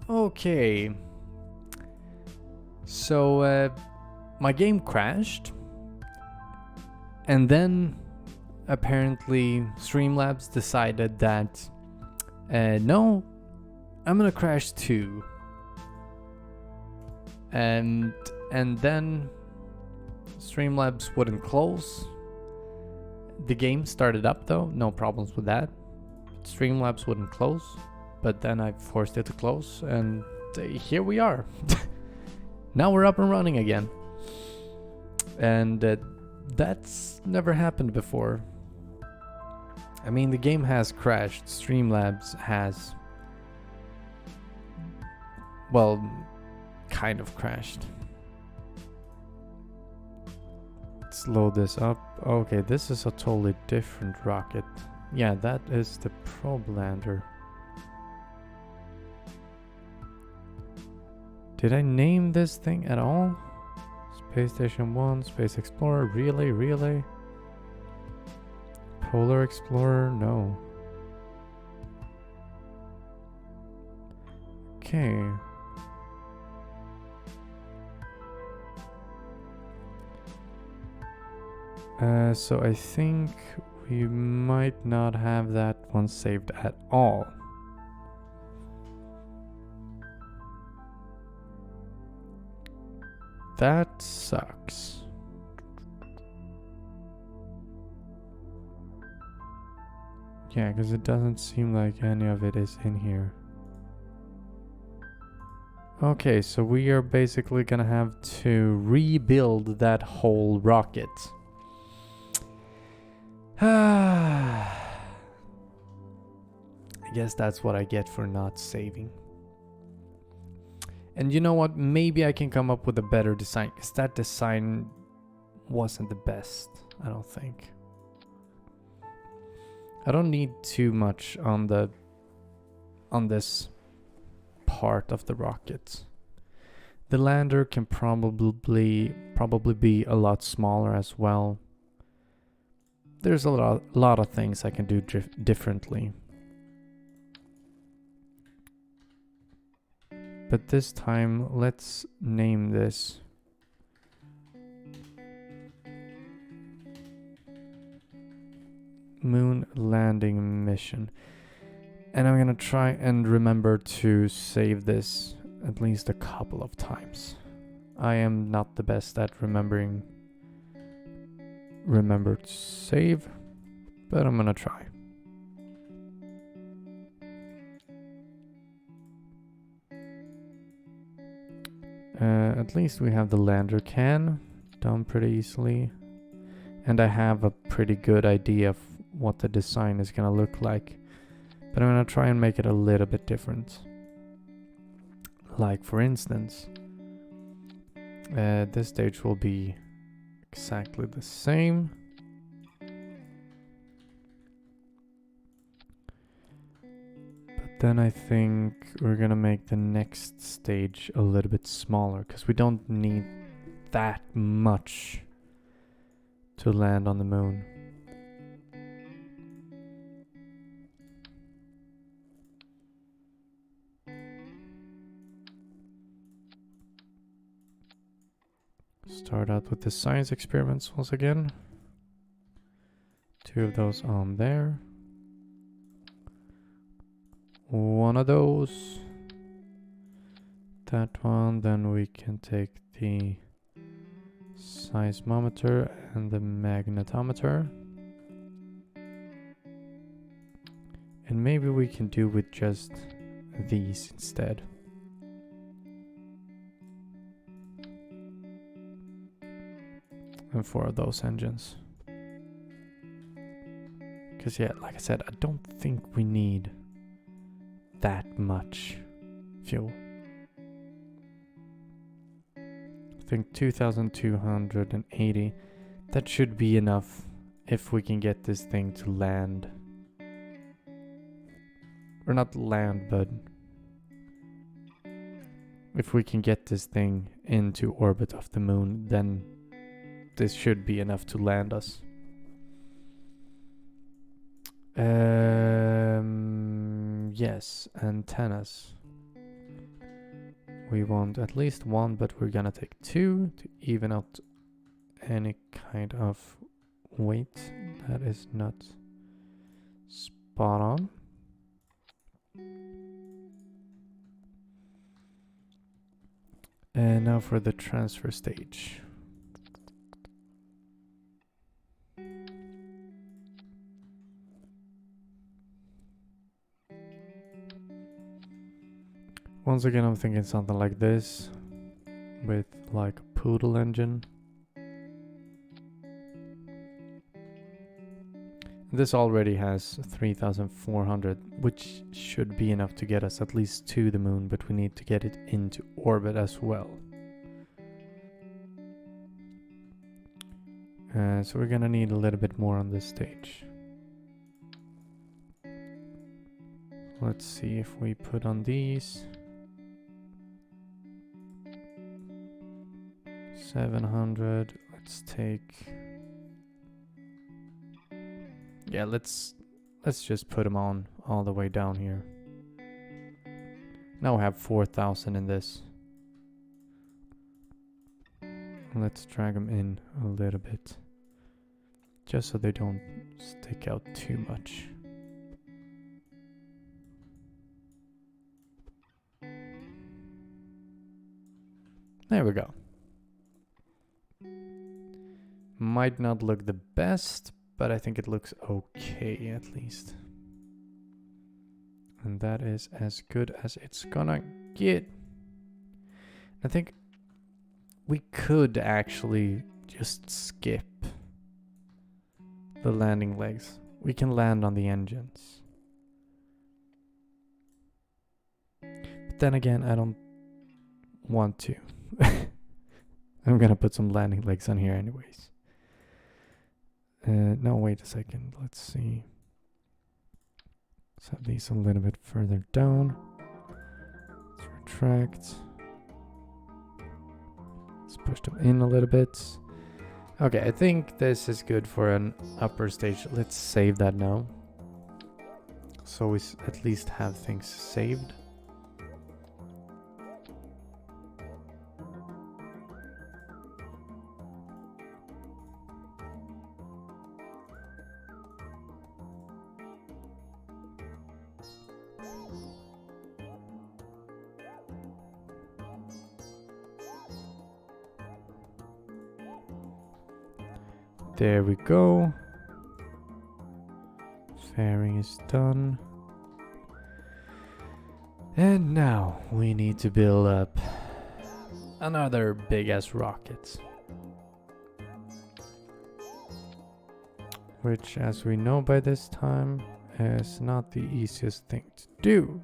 Okay. So, my game crashed. And then, apparently, Streamlabs decided that, no, I'm gonna crash too. And then Streamlabs wouldn't close. The game started up though, no problems with that. Streamlabs wouldn't close, but then I forced it to close, and here we are. Now we're up and running again. And that's never happened before. I mean, the game has crashed. Streamlabs has, well, kind of crashed. Let's load this up. Okay, this is a totally different rocket. Yeah, that is the Probe Lander. Did I name this thing at all? Space Station 1, Space Explorer, Relay. Polar Explorer, no. Okay. So I think we might not have that one saved at all. That sucks. Yeah, because it doesn't seem like any of it is in here. Okay, so we are basically gonna have to rebuild that whole rocket. I guess that's what I get for not saving. And you know what? Maybe I can come up with a better design, because that design wasn't the best, I don't think. I don't need too much on this part of the rocket. The lander can probably be a lot smaller as well. There's a lot of things I can do differently. But this time, let's name this Moon Landing Mission. And I'm gonna try and remember to save this at least a couple of times. I am not the best at remember to save, but I'm gonna try. At least we have the lander can done pretty easily, and I have a pretty good idea of what the design is gonna look like, but I'm gonna try and make it a little bit different. Like, for instance, this stage will be exactly the same. But then I think we're gonna make the next stage a little bit smaller, because we don't need that much to land on the moon. Start out with the science experiments once again. 2 of those on there. 1 of those. That one. Then we can take the seismometer and the magnetometer. And maybe we can do with just these instead. And 4 of those engines. Because yeah, like I said, I don't think we need that much fuel. I think 2,280. That should be enough if we can get this thing to land. Or not land, but if we can get this thing into orbit of the moon, then this should be enough to land us. Yes, antennas. We want at least one, but we're gonna take two to even out any kind of weight that is not spot on. And now for the transfer stage. Once again, I'm thinking something like this with like a poodle engine. This already has 3,400, which should be enough to get us at least to the moon, but we need to get it into orbit as well. So we're gonna need a little bit more on this stage. Let's see if we put on these 700. Let's take, yeah, let's just put them on all the way down here. Now we have 4,000 in this. Let's drag them in a little bit, just so they don't stick out too much. There we go. Might not look the best, but I think it looks okay at least. And that is as good as it's gonna get. I think we could actually just skip the landing legs. We can land on the engines. But then again, I don't want to. I'm gonna put some landing legs on here anyways. No, wait a second. Let's see. Let's have these a little bit further down. Let's retract. Let's push them in a little bit. Okay, I think this is good for an upper stage. Let's save that now. So we at least have things saved. There we go. Fairing is done. And now we need to build up another big ass rocket. Which, as we know by this time, is not the easiest thing to do.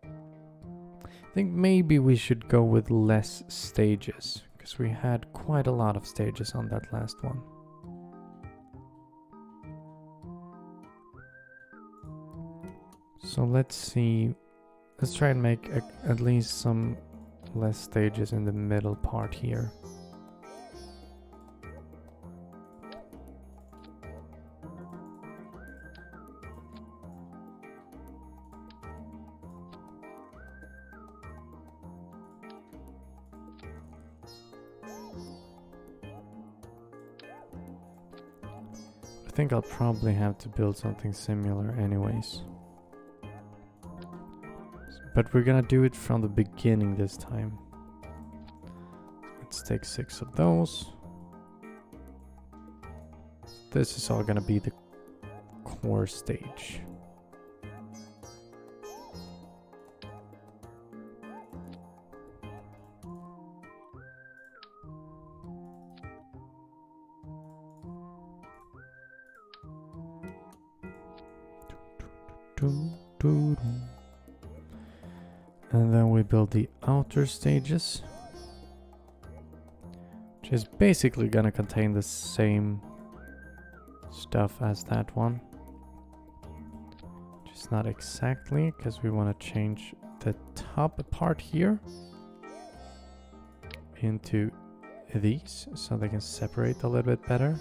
I think maybe we should go with less stages, because we had quite a lot of stages on that last one. So let's see. Let's try and make at least some less stages in the middle part here. I think I'll probably have to build something similar anyways. But we're gonna do it from the beginning this time. Let's take 6 of those. This is all gonna be the core stage. And then we build the outer stages, which is basically gonna contain the same stuff as that one. Just not exactly, because we want to change the top part here into these so they can separate a little bit better.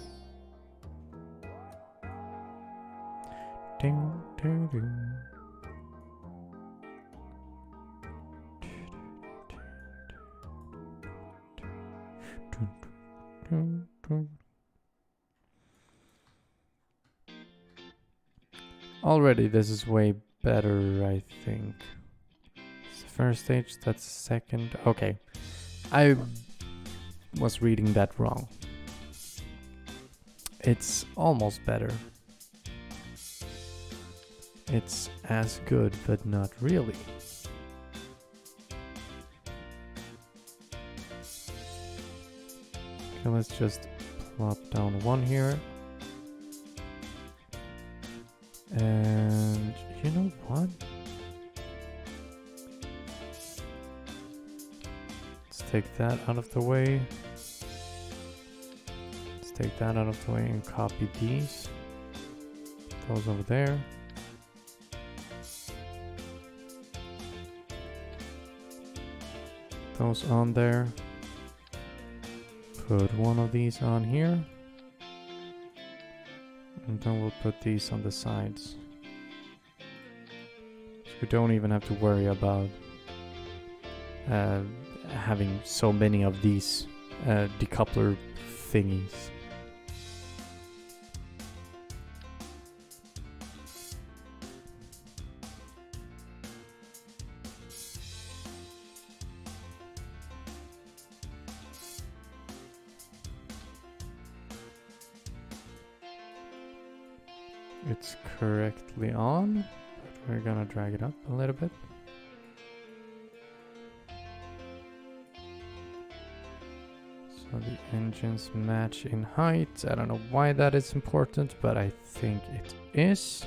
Ding, ding, ding. Already this is way better, I think. It's the first stage, that's the second. Okay, I was reading that wrong. It's almost better. It's as good, but not really. Okay, let's just plop down one here. And you know what? Let's take that out of the way. Let's take that out of the way and copy these. Those over there. Those on there. Put one of these on here. And then we'll put these on the sides. So we don't even have to worry about having so many of these decoupler thingies. It's correctly on, but we're gonna drag it up a little bit. So the engines match in height. I don't know why that is important, but I think it is.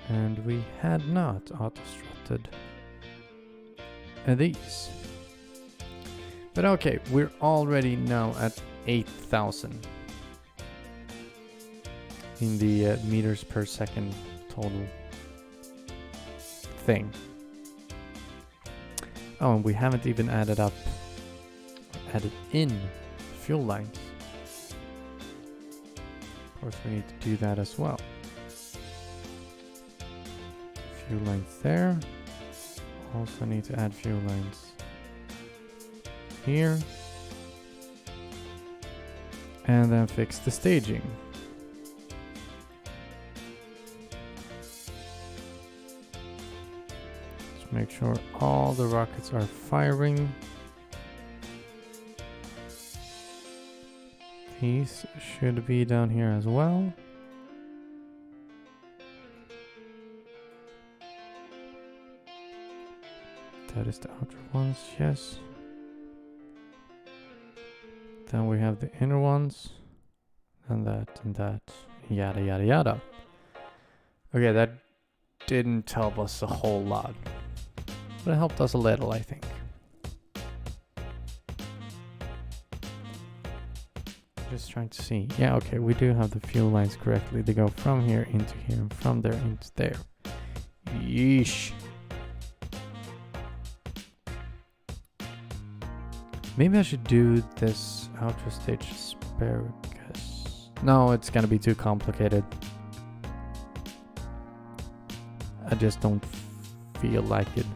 And we had not auto-strutted these. But okay, we're already now at 8,000. In the meters per second total thing. Oh, and we haven't even added in fuel lines. Of course, we need to do that as well. Fuel lines there. Also need to add fuel lines here. And then fix the staging. Make sure all the rockets are firing. These should be down here as well. That is the outer ones, yes. Then we have the inner ones. And that. Yada yada yada. Okay, that didn't help us a whole lot. But it helped us a little, I think. Just trying to see. Yeah, okay, we do have the fuel lines correctly. They go from here into here and from there into there. Yeesh. Maybe I should do this outro stage asparagus. No, it's gonna be too complicated. I just don't feel like it.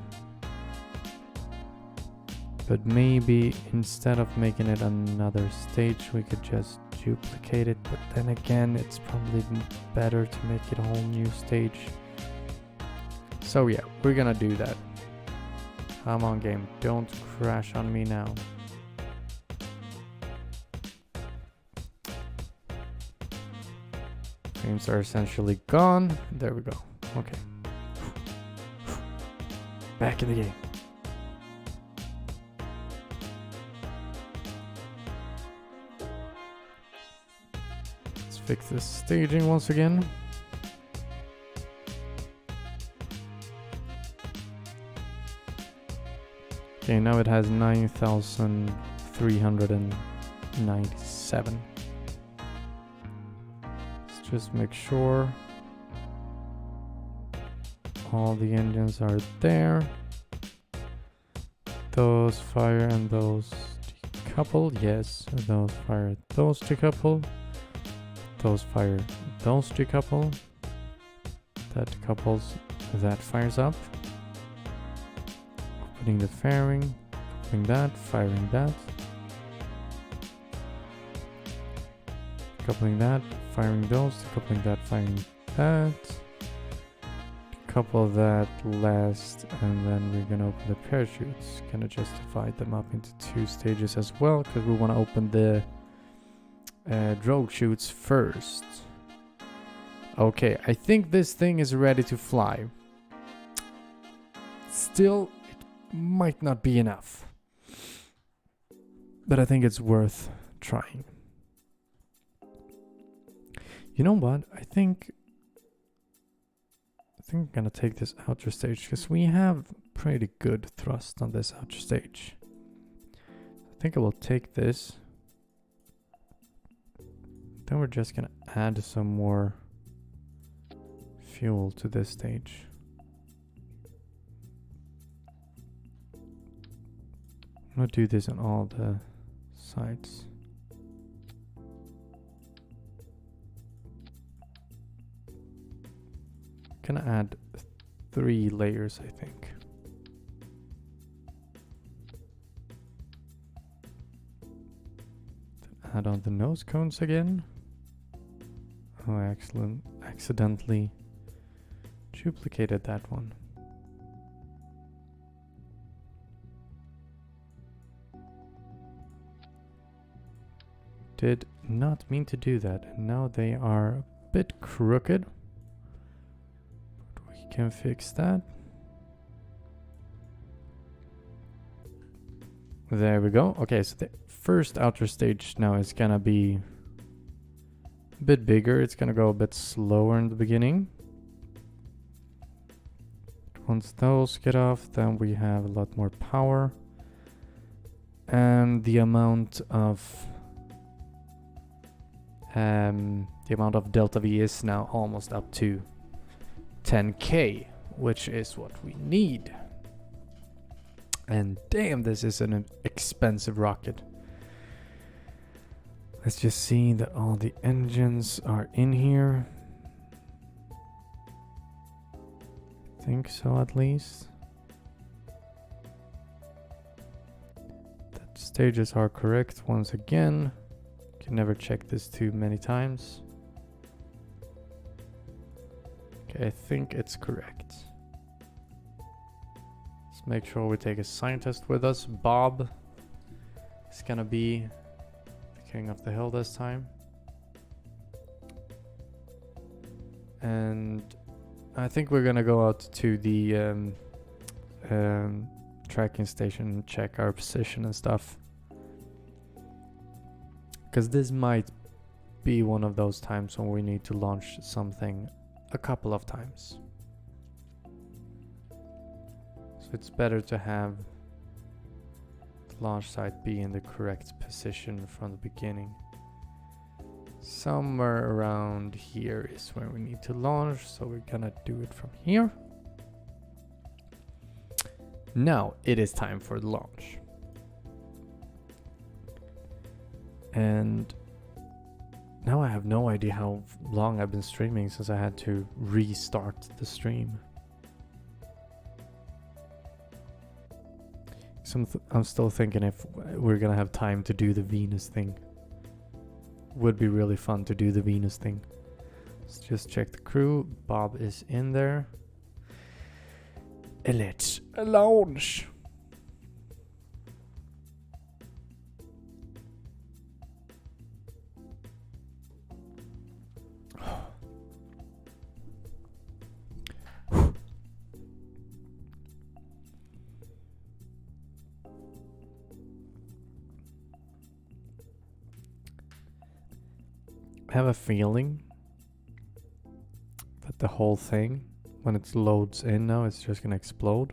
But maybe instead of making it another stage, we could just duplicate it. But then again, it's probably better to make it a whole new stage. So yeah, we're gonna do that. Come on, game, don't crash on me now. Frames are essentially gone. There we go. Okay. Back in the game. Fix this staging once again. Okay, now it has 9,397. Let's just make sure all the engines are there. Those fire and those decouple. Yes, those fire, those decouple. Those fire, those decouple. That decouples, that fires up. Opening the fairing, decoupling that, firing that. Decoupling that, firing those, decoupling that, firing that. Couple that last, and then we're gonna open the parachutes. Gonna just divide them up into 2 stages as well, because we want to open the drogue chutes first. Okay, I think this thing is ready to fly. Still, it might not be enough, but I think it's worth trying. You know what? I think I'm gonna take this outer stage because we have pretty good thrust on this outer stage. I think I will take this. Then we're just gonna add some more fuel to this stage. I'm gonna do this on all the sides. Gonna add 3 layers, I think. Then add on the nose cones again. Oh, I accidentally duplicated that one. Did not mean to do that, and now they are a bit crooked. Can fix that. There we go. Okay, so the first outer stage now is gonna be a bit bigger. It's gonna go a bit slower in the beginning. Once those get off, then we have a lot more power. And the amount of delta V is now almost up to 10k, which is what we need. And damn, this is an expensive rocket. Let's just see that all the engines are in here. I think so, at least. That stages are correct once again. Can never check this too many times. Okay, I think it's correct. Let's make sure we take a scientist with us. Bob is gonna be the king of the hill this time. And I think we're gonna go out to the tracking station and check our position and stuff. Because this might be one of those times when we need to launch something a couple of times. So it's better to have the launch site be in the correct position from the beginning. Somewhere around here is where we need to launch, so we're gonna do it from here. Now it is time for the launch. And now I have no idea how long I've been streaming since I had to restart the stream. So I'm still thinking if we're gonna have time to do the Venus thing. Would be really fun to do the Venus thing. Let's just check the crew. Bob is in there. Let's launch. I have a feeling that the whole thing, when it loads in now, it's just gonna explode.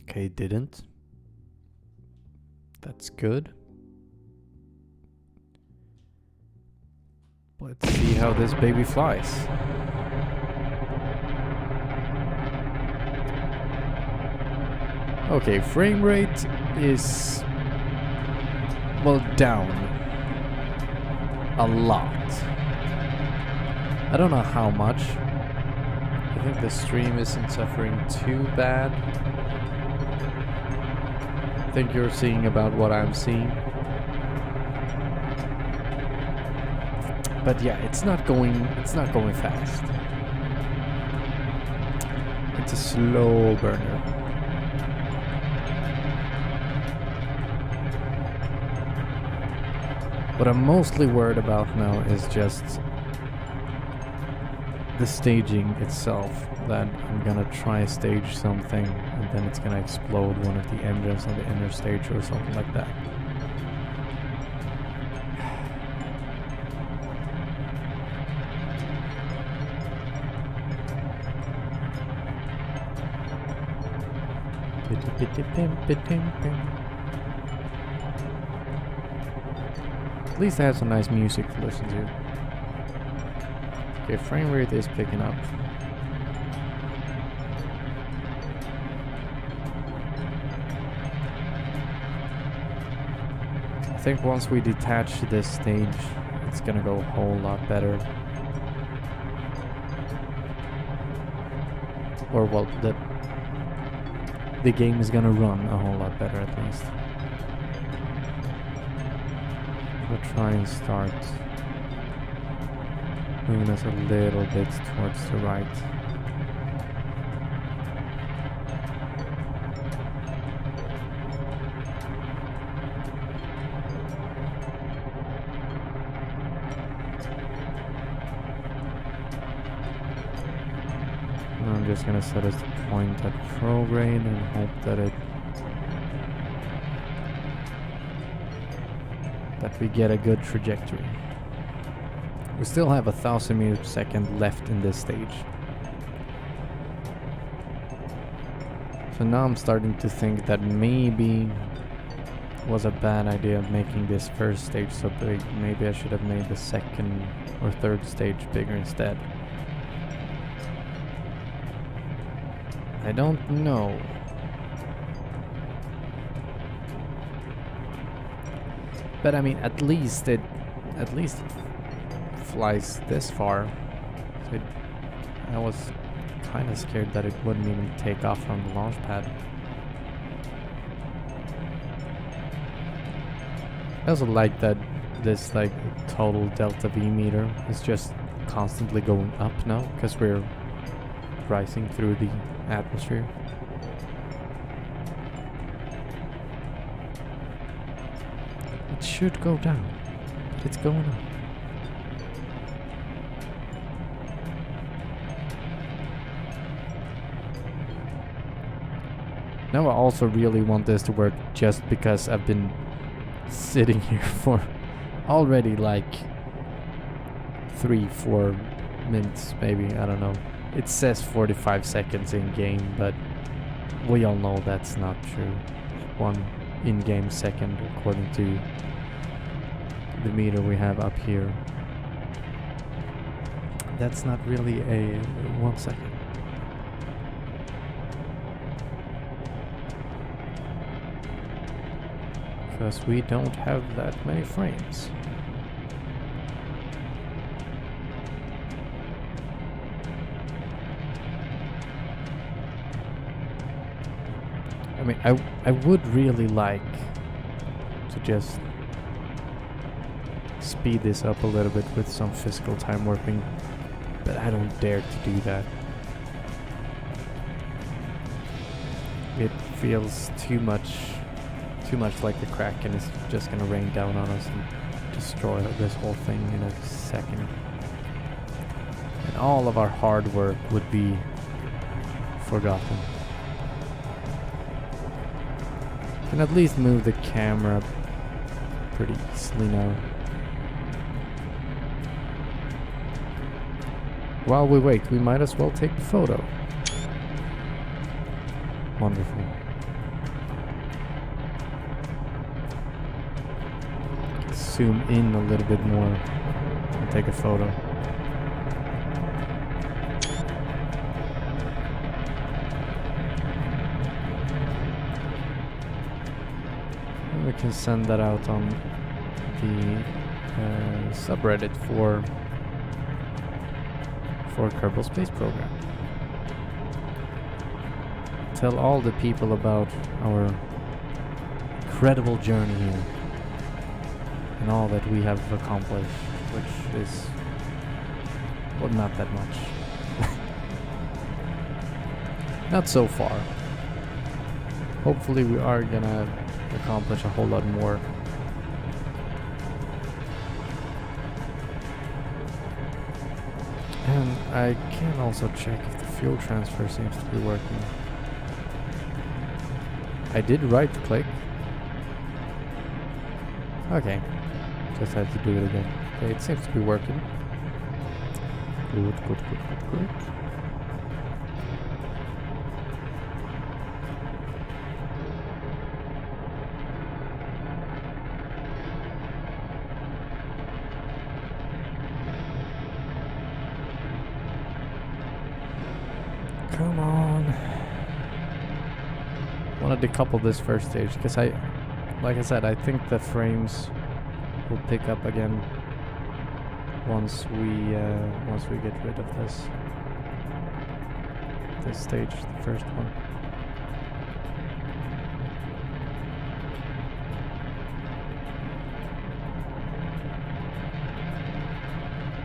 Okay, it didn't. That's good. Let's see how this baby flies. Okay, frame rate is, well, down a lot. I don't know how much. I think the stream isn't suffering too bad. think you're seeing about what I'm seeing. But yeah, it's not going fast. It's a slow burner. What I'm mostly worried about now is just the staging itself. That I'm gonna try stage something and then it's gonna explode one of the engines on the inner stage or something like that. At least I have some nice music to listen to. Okay, frame rate is picking up. I think once we detach this stage, it's gonna go a whole lot better. Or well, the game is gonna run a whole lot better at least. We'll try and start moving us a little bit towards the right. I'm just gonna set us to point at prograde and hope that we get a good trajectory. We still have 1,000 meters per second left in this stage. So now I'm starting to think that maybe it was a bad idea of making this first stage so big. Maybe I should have made the second or third stage bigger instead. I don't know. But I mean, at least it flies this far. So I was kind of scared that it wouldn't even take off from the launch pad. I also like that this like total delta V meter is just constantly going up now because we're rising through the atmosphere. It should go down, but it's going up. Now I also really want this to work just because I've been sitting here for already like 3-4 minutes maybe, I don't know. It says 45 seconds in game, but we all know that's not true. 1 in-game second according to the meter we have up here. That's not really a 1 second. Because we don't have that many frames. I mean, I would really like to just speed this up a little bit with some physical time warping, but I don't dare to do that. It feels too much like the Kraken is just gonna rain down on us and destroy this whole thing in a second. And all of our hard work would be forgotten. Can at least move the camera pretty easily now. While we wait, we might as well take the photo. Wonderful. Zoom in a little bit more and take a photo. And we can send that out on the subreddit for Kerbal Space Program. Tell all the people about our incredible journey here. And all that we have accomplished, which is, well, not that much. Not so far. Hopefully we are gonna accomplish a whole lot more. And I can also check if the fuel transfer seems to be working. I did right click. Okay. Just had to do it again. Okay, it seems to be working. Good, good, good, good, good. Come on. I want to decouple this first stage because like I said, I think the frames will pick up again once we get rid of this stage, the first one.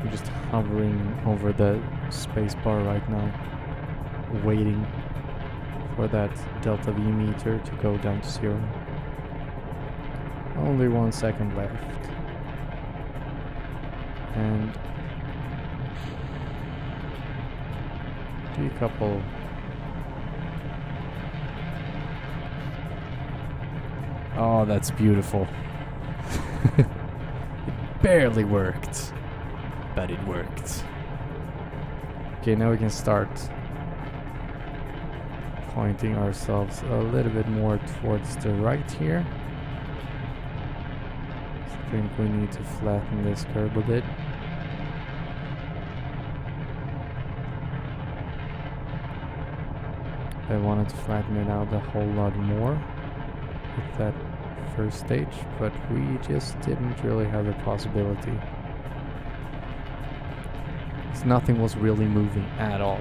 I'm just hovering over the space bar right now, waiting for that delta V meter to go down to 0. Only 1 second left. And decouple. Oh, that's beautiful. It barely worked, but it worked. Okay, now we can start pointing ourselves a little bit more towards the right here. I think we need to flatten this curve a bit. I wanted to flatten it out a whole lot more with that first stage, but we just didn't really have the possibility. Because nothing was really moving at all.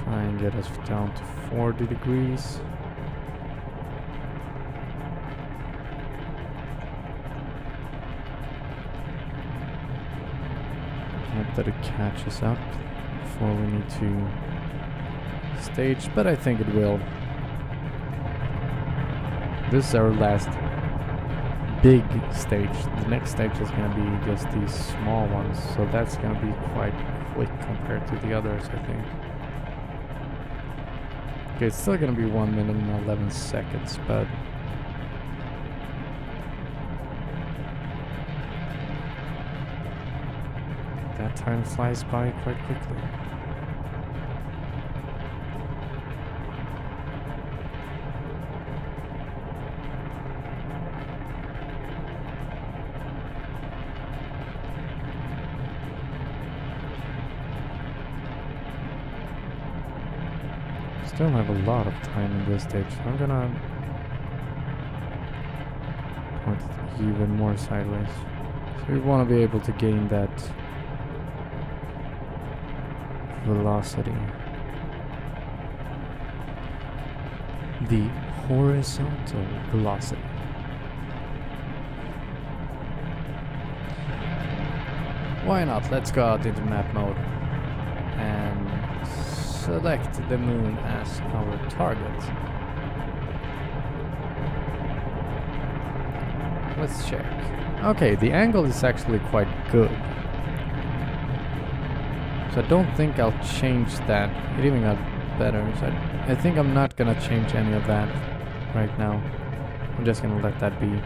Try and get us down to 40 degrees. Hope that it catches up before we need to stage, but I think it will. This is our last big stage. The next stage is going to be just these small ones, so that's going to be quite quick compared to the others, I think. Okay, it's still going to be 1 minute and 11 seconds, but that time flies by quite quickly. Still have a lot of time in this stage, so I'm gonna point it even more sideways. So we want to be able to gain that velocity. The horizontal velocity. Why not? Let's go out into map mode and select the moon as our target. Let's check. Okay, the angle is actually quite good. So I don't think I'll change that. It even got better. So I think I'm not gonna change any of that right now. I'm just gonna let that be.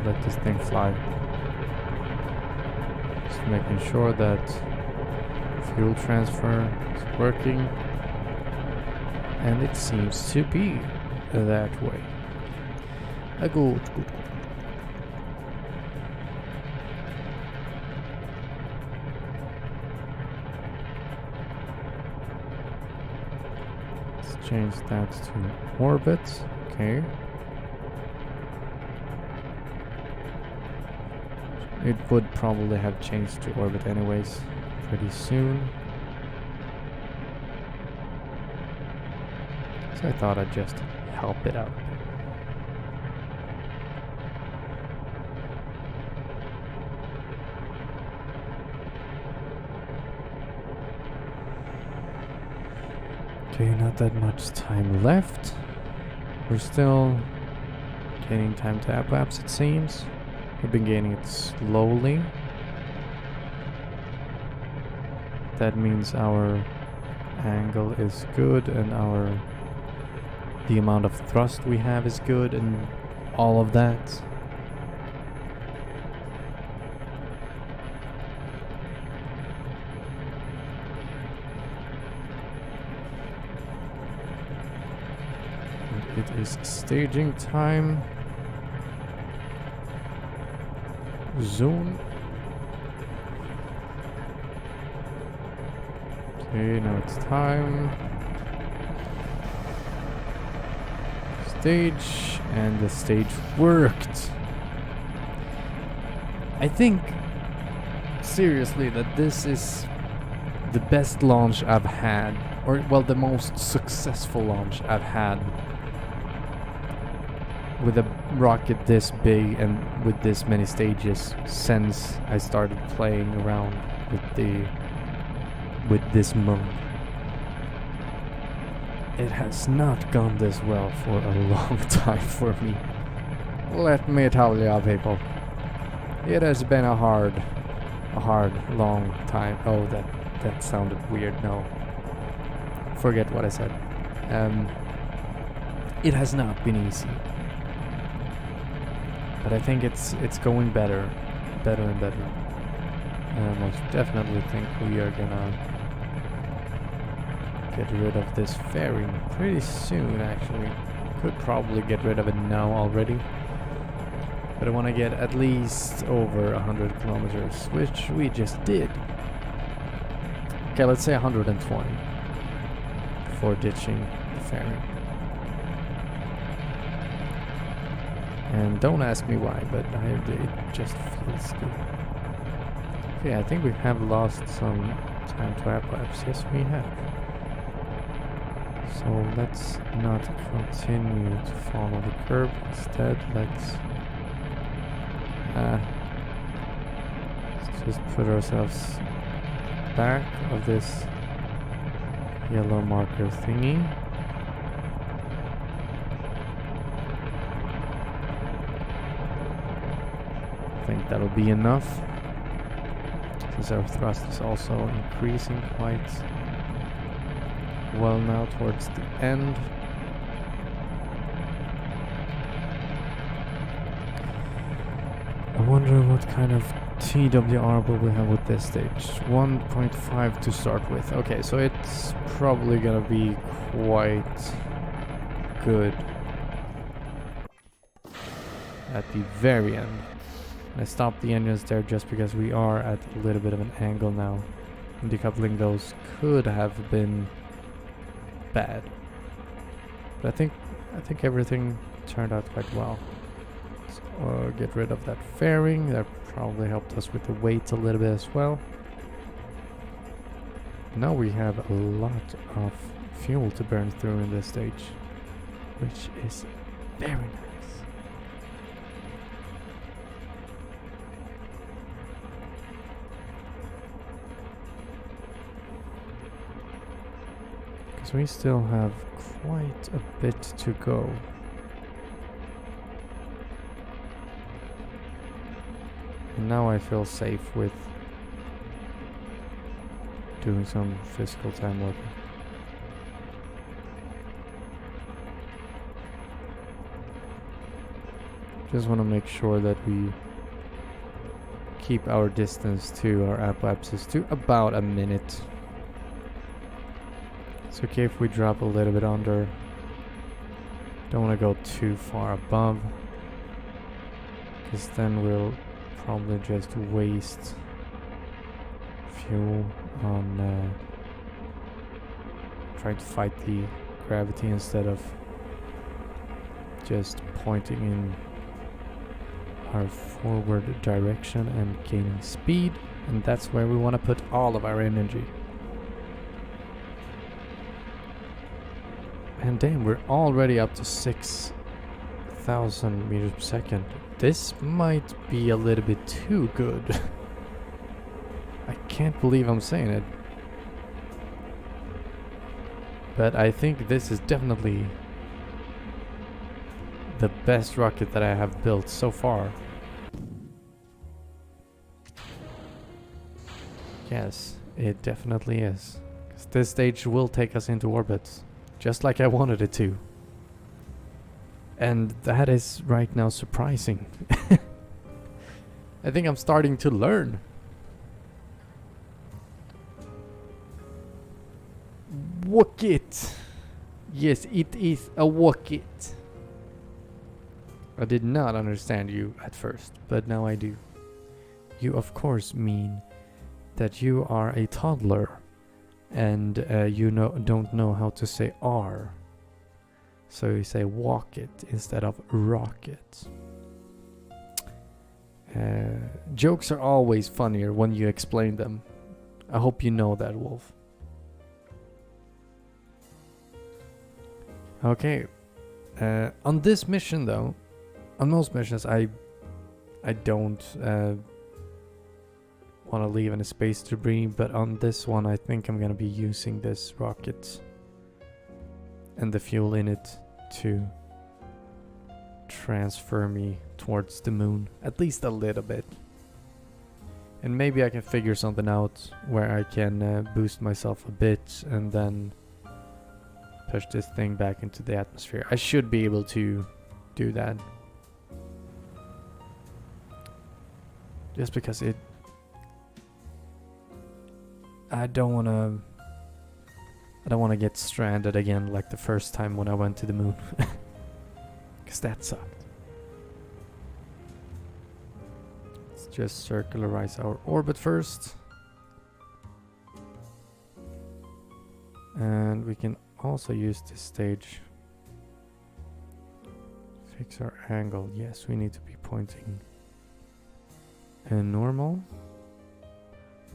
Let this thing fly. Just making sure that fuel transfer is working. And it seems to be that way. Good. Change that to orbit. Okay. it would probably have changed to orbit anyways pretty soon. So I thought I'd just help it out. Okay, not that much time left. We're still gaining time to apoapse, it seems. We've been gaining it slowly. That means our angle is good and the amount of thrust we have is good and all of that. It is staging time. Zoom. Okay, now it's time. Stage, and the stage worked. I think, seriously, that this is the best launch I've had, or well, the most successful launch I've had with a rocket this big and with this many stages since I started playing around with this mode. It has not gone this well for a long time for me. Let me tell you, people. It has been a hard, long time. Oh, that sounded weird. No. Forget what I said. It has not been easy. But I think it's going better and better. I most definitely think we are gonna get rid of this fairing pretty soon, actually. Could probably get rid of it now already. But I want to get at least over 100 kilometers, which we just did. Okay, let's say 120 before ditching the fairing. And don't ask me why, but it just feels good. Okay, I think we have lost some time to apoapse. Yes, we have. So let's not continue to follow the curve. Instead, let's just put ourselves back of this yellow marker thingy. I think that'll be enough, since our thrust is also increasing quite well now towards the end. I wonder what kind of TWR will we have with this stage. 1.5 to start with. Okay, so it's probably gonna be quite good at the very end. I stopped the engines there just because we are at a little bit of an angle now. And decoupling those could have been bad. But I think everything turned out quite well. So, get rid of that fairing. That probably helped us with the weight a little bit as well. Now we have a lot of fuel to burn through in this stage, which is very nice. So we still have quite a bit to go. And now I feel safe with doing some physical time work. Just want to make sure that we keep our distance to our apoapses to about a minute. It's okay if we drop a little bit under. Don't want to go too far above, because then we'll probably just waste fuel on trying to fight the gravity instead of just pointing in our forward direction and gaining speed, and that's where we want to put all of our energy. And damn, we're already up to 6,000 meters per second. This might be a little bit too good. I can't believe I'm saying it. But I think this is definitely the best rocket that I have built so far. Yes, it definitely is. 'Cause this stage will take us into orbit, just like I wanted it to. And that is right now surprising. I think I'm starting to learn. Rocket! Yes, it is a rocket. I did not understand you at first, but now I do. You of course mean that you are a toddler and you don't know how to say R. So you say walk it instead of rocket. Jokes are always funnier when you explain them. I hope you know that, Wolf. Okay. On this mission though, on most missions I don't want to leave any space debris, but on this one I think I'm gonna be using this rocket and the fuel in it to transfer me towards the moon, at least a little bit. And maybe I can figure something out where I can boost myself a bit and then push this thing back into the atmosphere. I should be able to do that. Just because I don't want to get stranded again like the first time when I went to the moon. Because that sucked. Let's just circularize our orbit first. And we can also use this stage. Fix our angle. Yes, we need to be pointing normal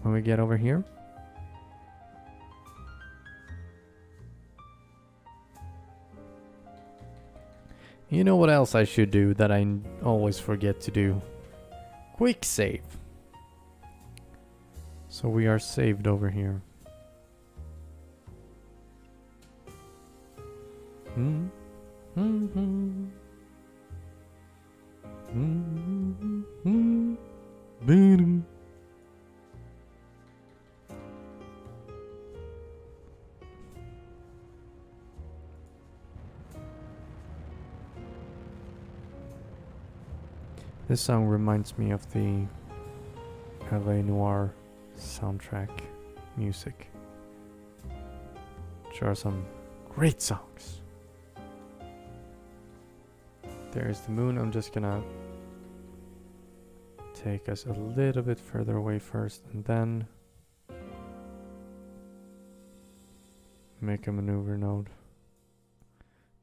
when we get over here. You know what else I should do that I always forget to do? Quick save. So we are saved over here. This song reminds me of the LA Noire soundtrack music, which are some great songs. There's the moon. I'm just gonna take us a little bit further away first and then make a maneuver node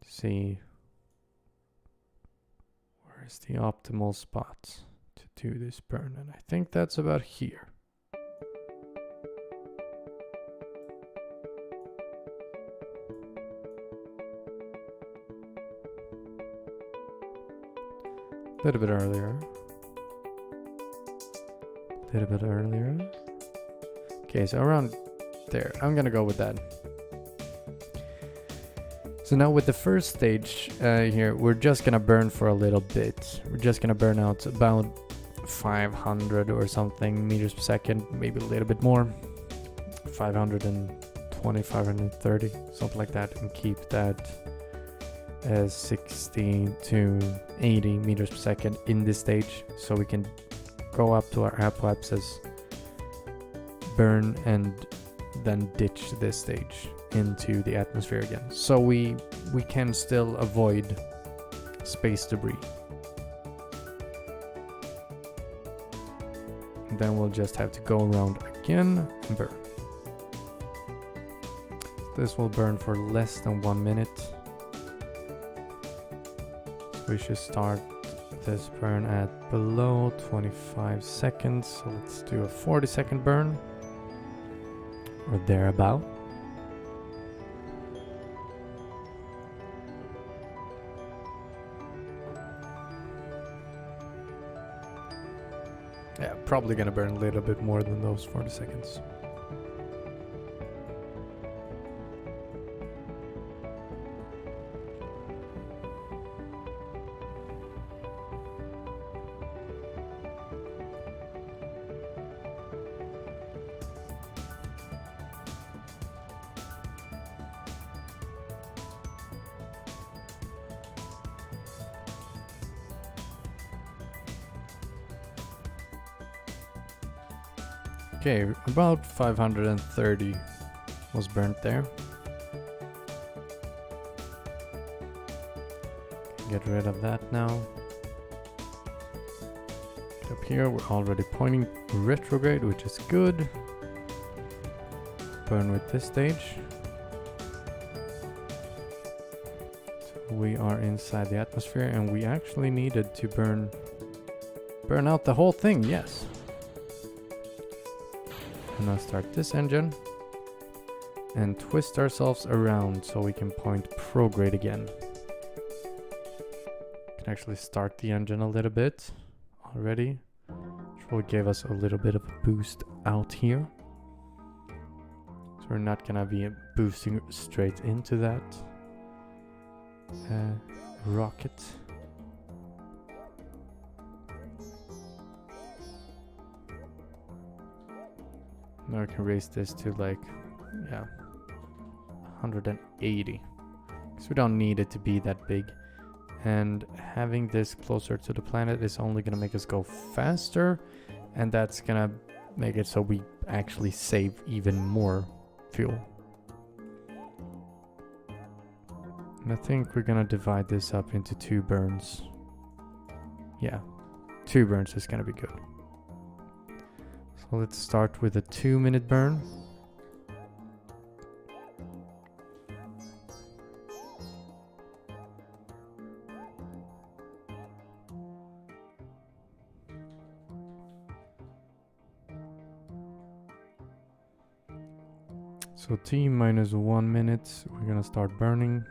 to see where's the optimal spot to do this burn, and I think that's about here. A little bit earlier. A little bit earlier. Okay, so around there. I'm gonna go with that. So now with the first stage here, we're just gonna burn for a little bit. We're just gonna burn out about 500 or something meters per second, maybe a little bit more. 520, 530, something like that, and keep that 60 to 80 meters per second in this stage, so we can go up to our apoapsis, burn, and then ditch this stage into the atmosphere again, so we can still avoid space debris. And then we'll just have to go around again and burn. This will burn for less than 1 minute. We should start this burn at below 25 seconds. So let's do a 40-second burn or thereabout. Yeah, probably gonna burn a little bit more than those 40 seconds. Okay, about 530 was burnt there. Get rid of that now. Get up here, we're already pointing retrograde, which is good. Burn with this stage. So we are inside the atmosphere, and we actually needed to burn out the whole thing, yes. And now start this engine and twist ourselves around so we can point prograde again. Can actually start the engine a little bit already, which will give us a little bit of a boost out here. So we're not gonna be boosting straight into that rocket. Now I can raise this to like, yeah, 180. Because we don't need it to be that big. And having this closer to the planet is only going to make us go faster. And that's going to make it so we actually save even more fuel. And I think we're going to divide this up into 2 burns. Yeah, 2 burns is going to be good. So let's start with a 2-minute burn. So T minus 1 minute, we're gonna start burning.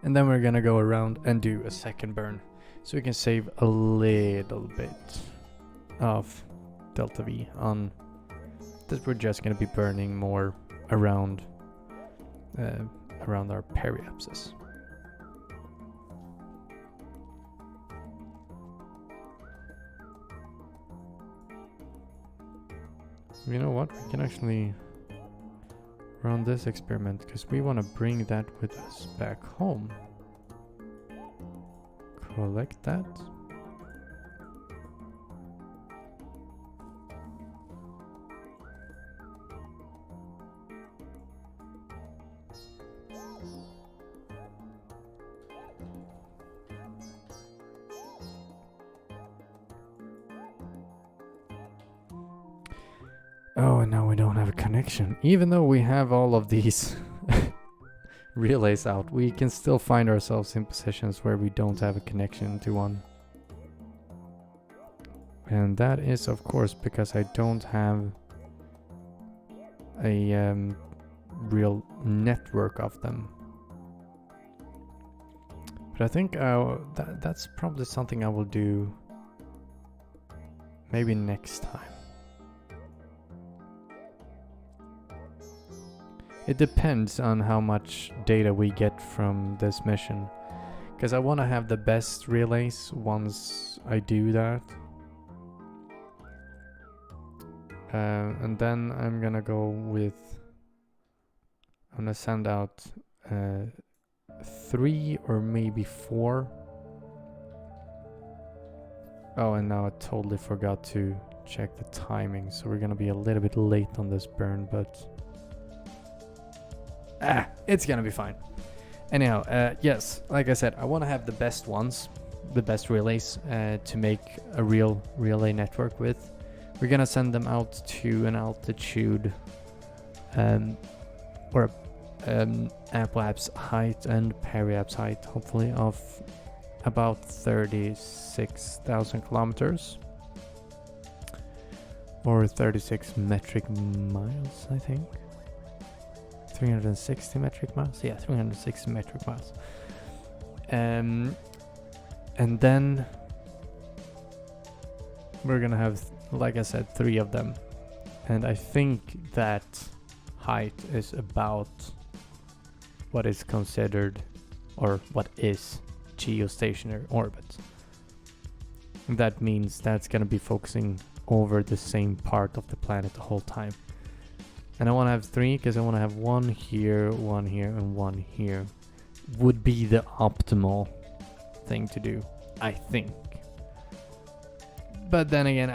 And then we're gonna go around and do a second burn. So we can save a little bit of delta V on this. We're just going to be burning more around our periapsis. You know what? We can actually run this experiment because we want to bring that with us back home. Collect that. Oh, and now we don't have a connection. Even though we have all of these relays out, we can still find ourselves in positions where we don't have a connection to one. And that is, of course, because I don't have a real network of them. But I think that's probably something I will do maybe next time. It depends on how much data we get from this mission, because I want to have the best relays once I do that. And then I'm gonna send out 3 or maybe 4. Oh, and now I totally forgot to check the timing, so we're gonna be a little bit late on this burn, but it's gonna be fine. Anyhow, yes, like I said, I want to have the best ones, the best relays to make a real relay network with. We're gonna send them out to an altitude or apoapse height and periapse height, hopefully, of about 36,000 kilometers. Or 36 metric miles, I think. 360 metric miles? Yeah, 360 metric miles. And then we're gonna have, like I said, 3 of them. And I think that height is about what is considered, or what is, geostationary orbit. And that means that's gonna be focusing over the same part of the planet the whole time. And I want to have 3 because I want to have 1 here, 1 here, and 1 here. Would be the optimal thing to do, I think. But then again,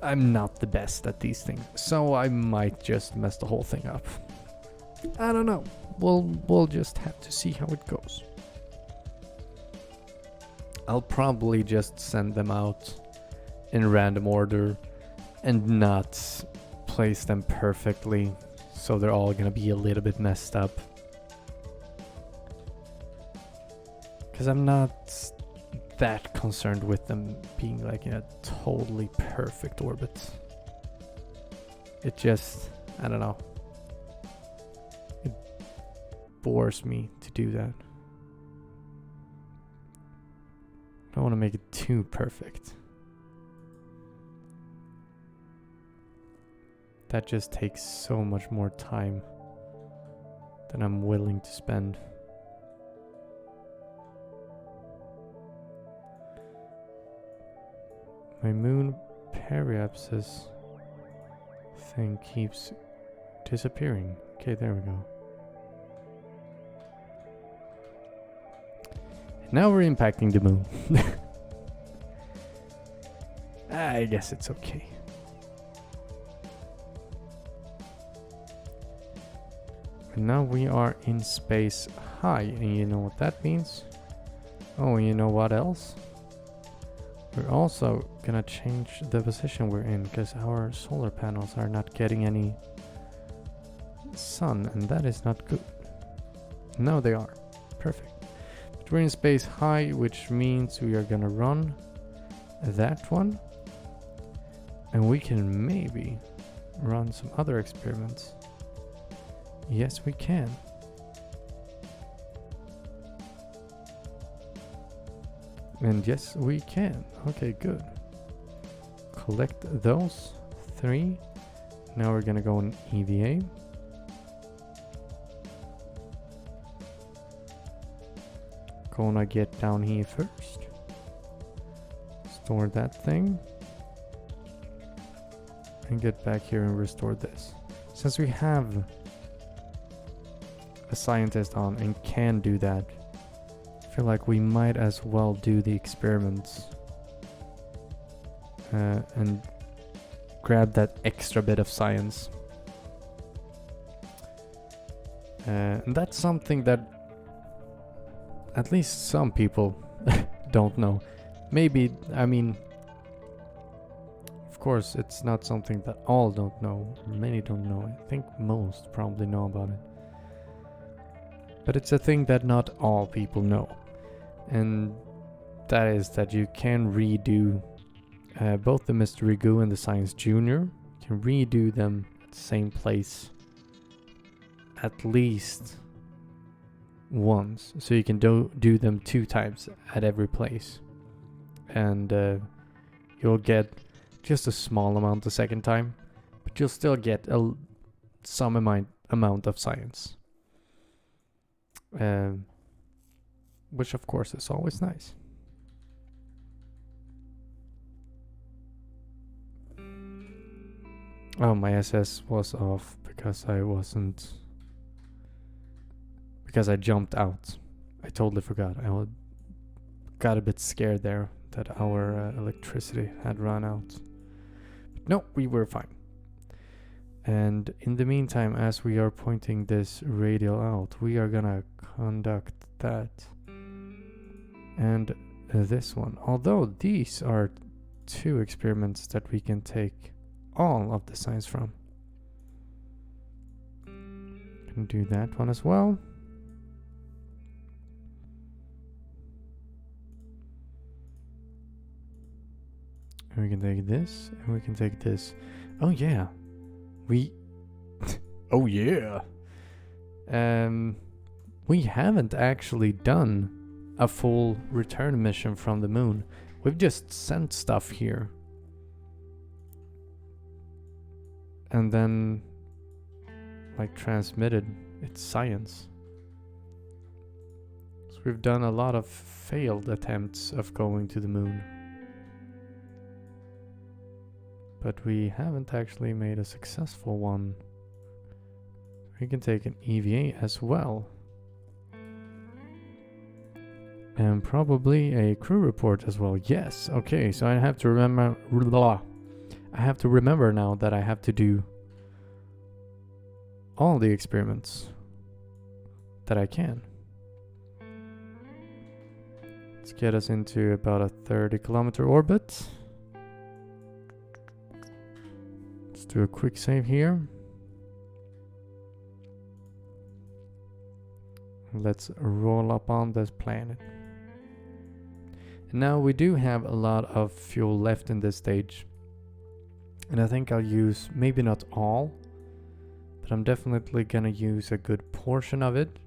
I'm not the best at these things, so I might just mess the whole thing up. I don't know. We'll just have to see how it goes. I'll probably just send them out in random order and not place them perfectly, so they're all gonna be a little bit messed up. Because I'm not that concerned with them being like in a totally perfect orbit. It just, I don't know. It bores me to do that. I don't want to make it too perfect. That just takes so much more time than I'm willing to spend. My moon periapsis thing keeps disappearing. Okay, there we go. Now we're impacting the moon. I guess it's okay. And now we are in space high, and you know what that means? Oh, you know what else? We're also gonna change the position we're in because our solar panels are not getting any sun, and that is not good. Now they are. Perfect. But we're in space high, which means we are gonna run that one, and we can maybe run some other experiments. Yes, we can. And yes, we can. Okay, good. Collect those 3. Now we're gonna go in EVA. Gonna get down here first. Store that thing. And get back here and restore this. Since we have a scientist on and can do that, I feel like we might as well do the experiments and grab that extra bit of science. And that's something that at least some people don't know. Maybe, I mean, of course, it's not something that all don't know. Many don't know. I think most probably know about it. But it's a thing that not all people know. And that is that you can redo both the Mystery Goo and the Science Junior. You can redo them at the same place at least once. So you can do them 2 times at every place. And you'll get just a small amount the second time, but you'll still get some amount of science. Which of course is always nice. Oh, my SS was off because I jumped out. I totally forgot. I got a bit scared there that our electricity had run out. But no, we were fine. And in the meantime, as we are pointing this radial out, we are gonna conduct that and this one. Although these are 2 experiments that we can take all of the science from. Can do that one as well. And we can take this, and we can take this. Oh yeah, we. Oh yeah. We haven't actually done a full return mission from the moon. We've just sent stuff here. And then, like, transmitted its science. So we've done a lot of failed attempts of going to the moon. But we haven't actually made a successful one. We can take an EVA as well. And probably a crew report as well. Yes, okay, so I have to remember. I have to remember now that I have to do all the experiments that I can. Let's get us into about a 30-kilometer orbit. Let's do a quick save here. Let's roll up on this planet. And now we do have a lot of fuel left in this stage. And I think I'll use, maybe not all, but I'm definitely gonna use a good portion of it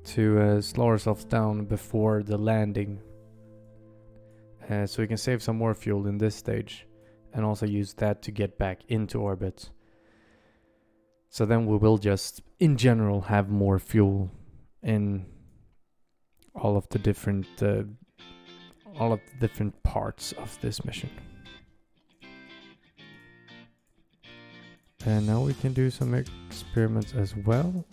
to slow ourselves down before the landing. So we can save some more fuel in this stage and also use that to get back into orbit. So then we will just, in general, have more fuel in all of the different parts of this mission. And now we can do some experiments as well.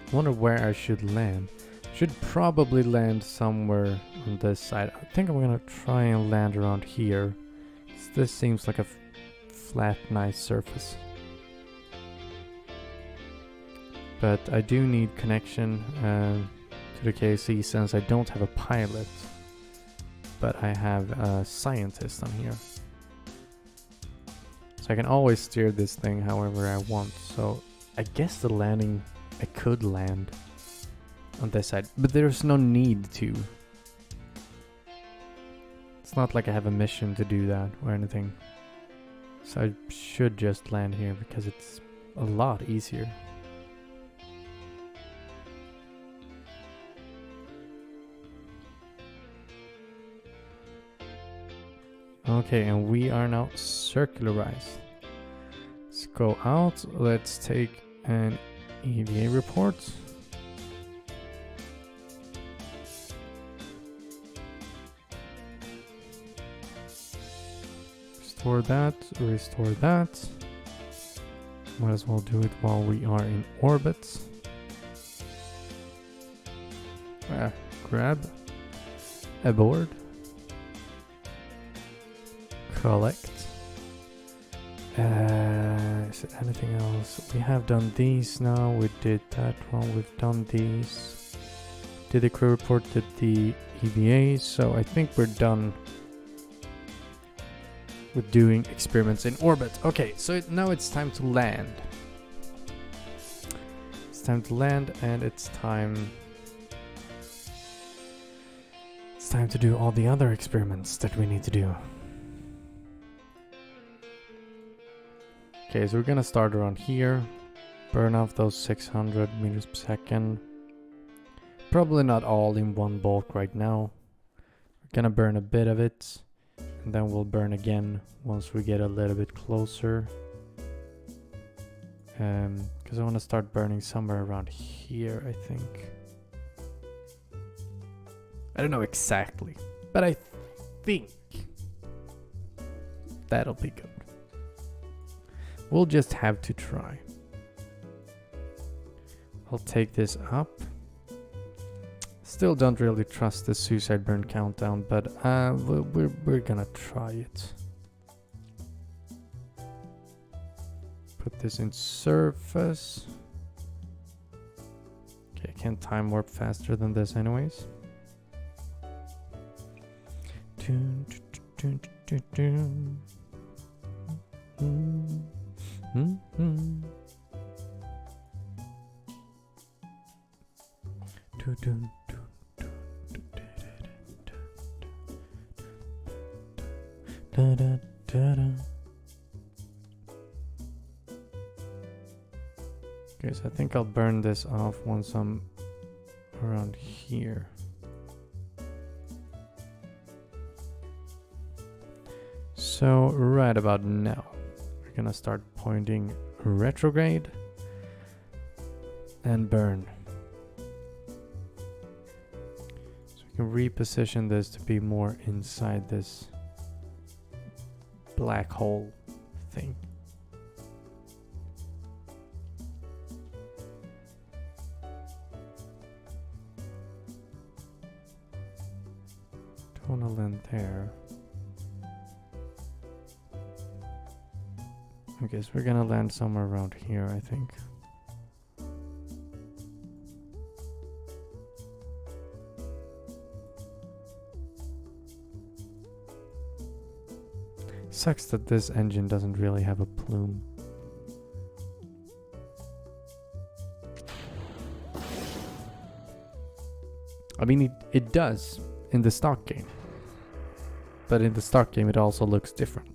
I wonder where I should land. Should probably land somewhere on this side. I think I'm gonna try and land around here. This seems like a flat, nice surface. But I do need connection to the KSC since I don't have a pilot. But I have a scientist on here. So I can always steer this thing however I want. So I guess the landing, I could land on this side, but there's no need to. It's not like I have a mission to do that or anything. So I should just land here because it's a lot easier. Okay, and we are now circularized. Let's go out. Let's take an EVA report. Restore that, restore that. Might as well do it while we are in orbit. Grab, aboard, collect. Is it anything else? We have done these now. We did that one. We've done these. Did the crew report? Did the EVA? So I think we're done with doing experiments in orbit. Okay, so now it's time to land. It's time to land, and it's time to do all the other experiments that we need to do. Okay, so we're gonna start around here, burn off those 600 meters per second. Probably not all in one bulk right now. We're gonna burn a bit of it, and then we'll burn again once we get a little bit closer. Because I want to start burning somewhere around here, I think. I don't know exactly, but I think that'll be good. We'll just have to try. I'll take this up. Still don't really trust the suicide burn countdown, but we're gonna try it. Put this in surface. Okay, I can't time warp faster than this anyways. Okay, so I think I'll burn this off once I'm around here. So right about now, we're gonna start pointing retrograde and burn. So we can reposition this to be more inside this black hole thing. Tonal end there. I guess we're gonna land somewhere around here, I think. Sucks that this engine doesn't really have a plume. I mean, it does in the stock game. But in the stock game it also looks different.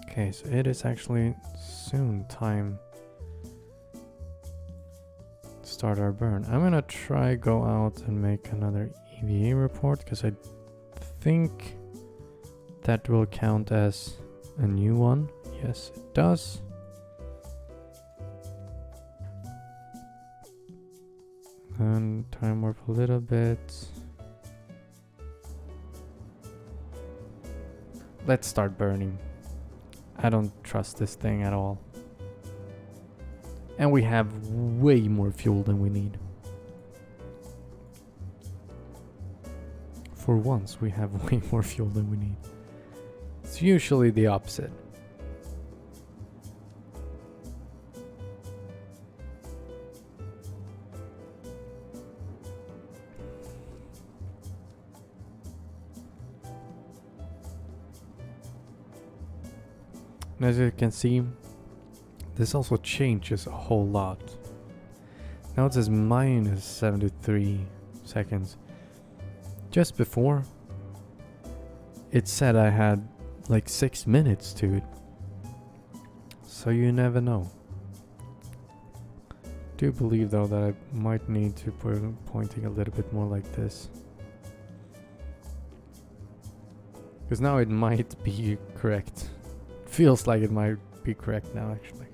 Okay, so it is actually soon time to start our burn. I'm gonna try go out and make another EVA report because I think that will count as a new one. Yes, it does. And time warp a little bit. Let's start burning. I don't trust this thing at all. And we have way more fuel than we need. For once, we have way more fuel than we need. It's usually the opposite. And as you can see, this also changes a whole lot. Now it says minus 73 seconds. Just before, it said I had like 6 minutes to it. So you never know. Do believe though that I might need to put pointing a little bit more like this. Because now it might be correct. Feels like it might be correct now, actually.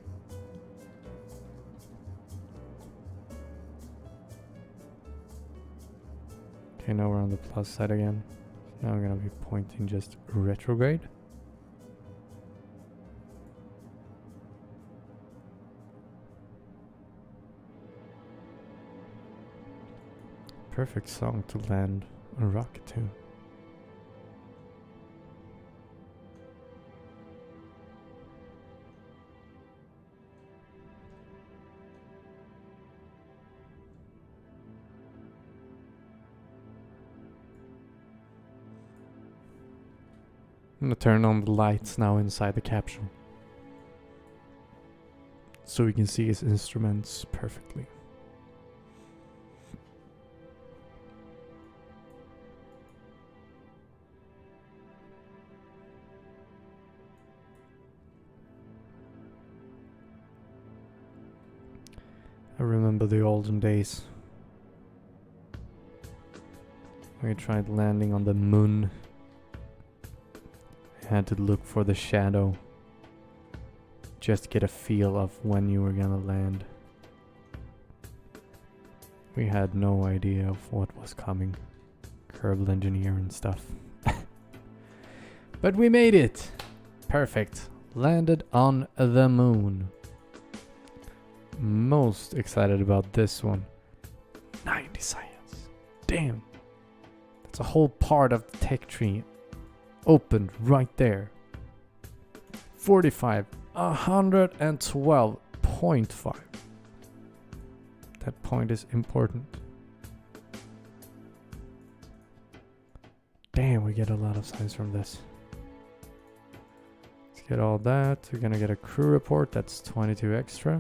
Okay, now we're on the plus side again. Now I'm gonna be pointing just retrograde. Perfect song to land a rocket to. I'm gonna turn on the lights now inside the capsule, so we can see his instruments perfectly. I remember the olden days. We tried landing on the moon. I had to look for the shadow just get a feel of when you were gonna land. We had no idea of what was coming. Kerbal engineer and stuff. But we made it! Perfect. Landed on the moon. Most excited about this one. 90 science. Damn. That's a whole part of the tech tree opened right there. 45. 112.5. That point is important. Damn, we get a lot of science from this. Let's get all that. We're gonna get a crew report. That's 22 extra.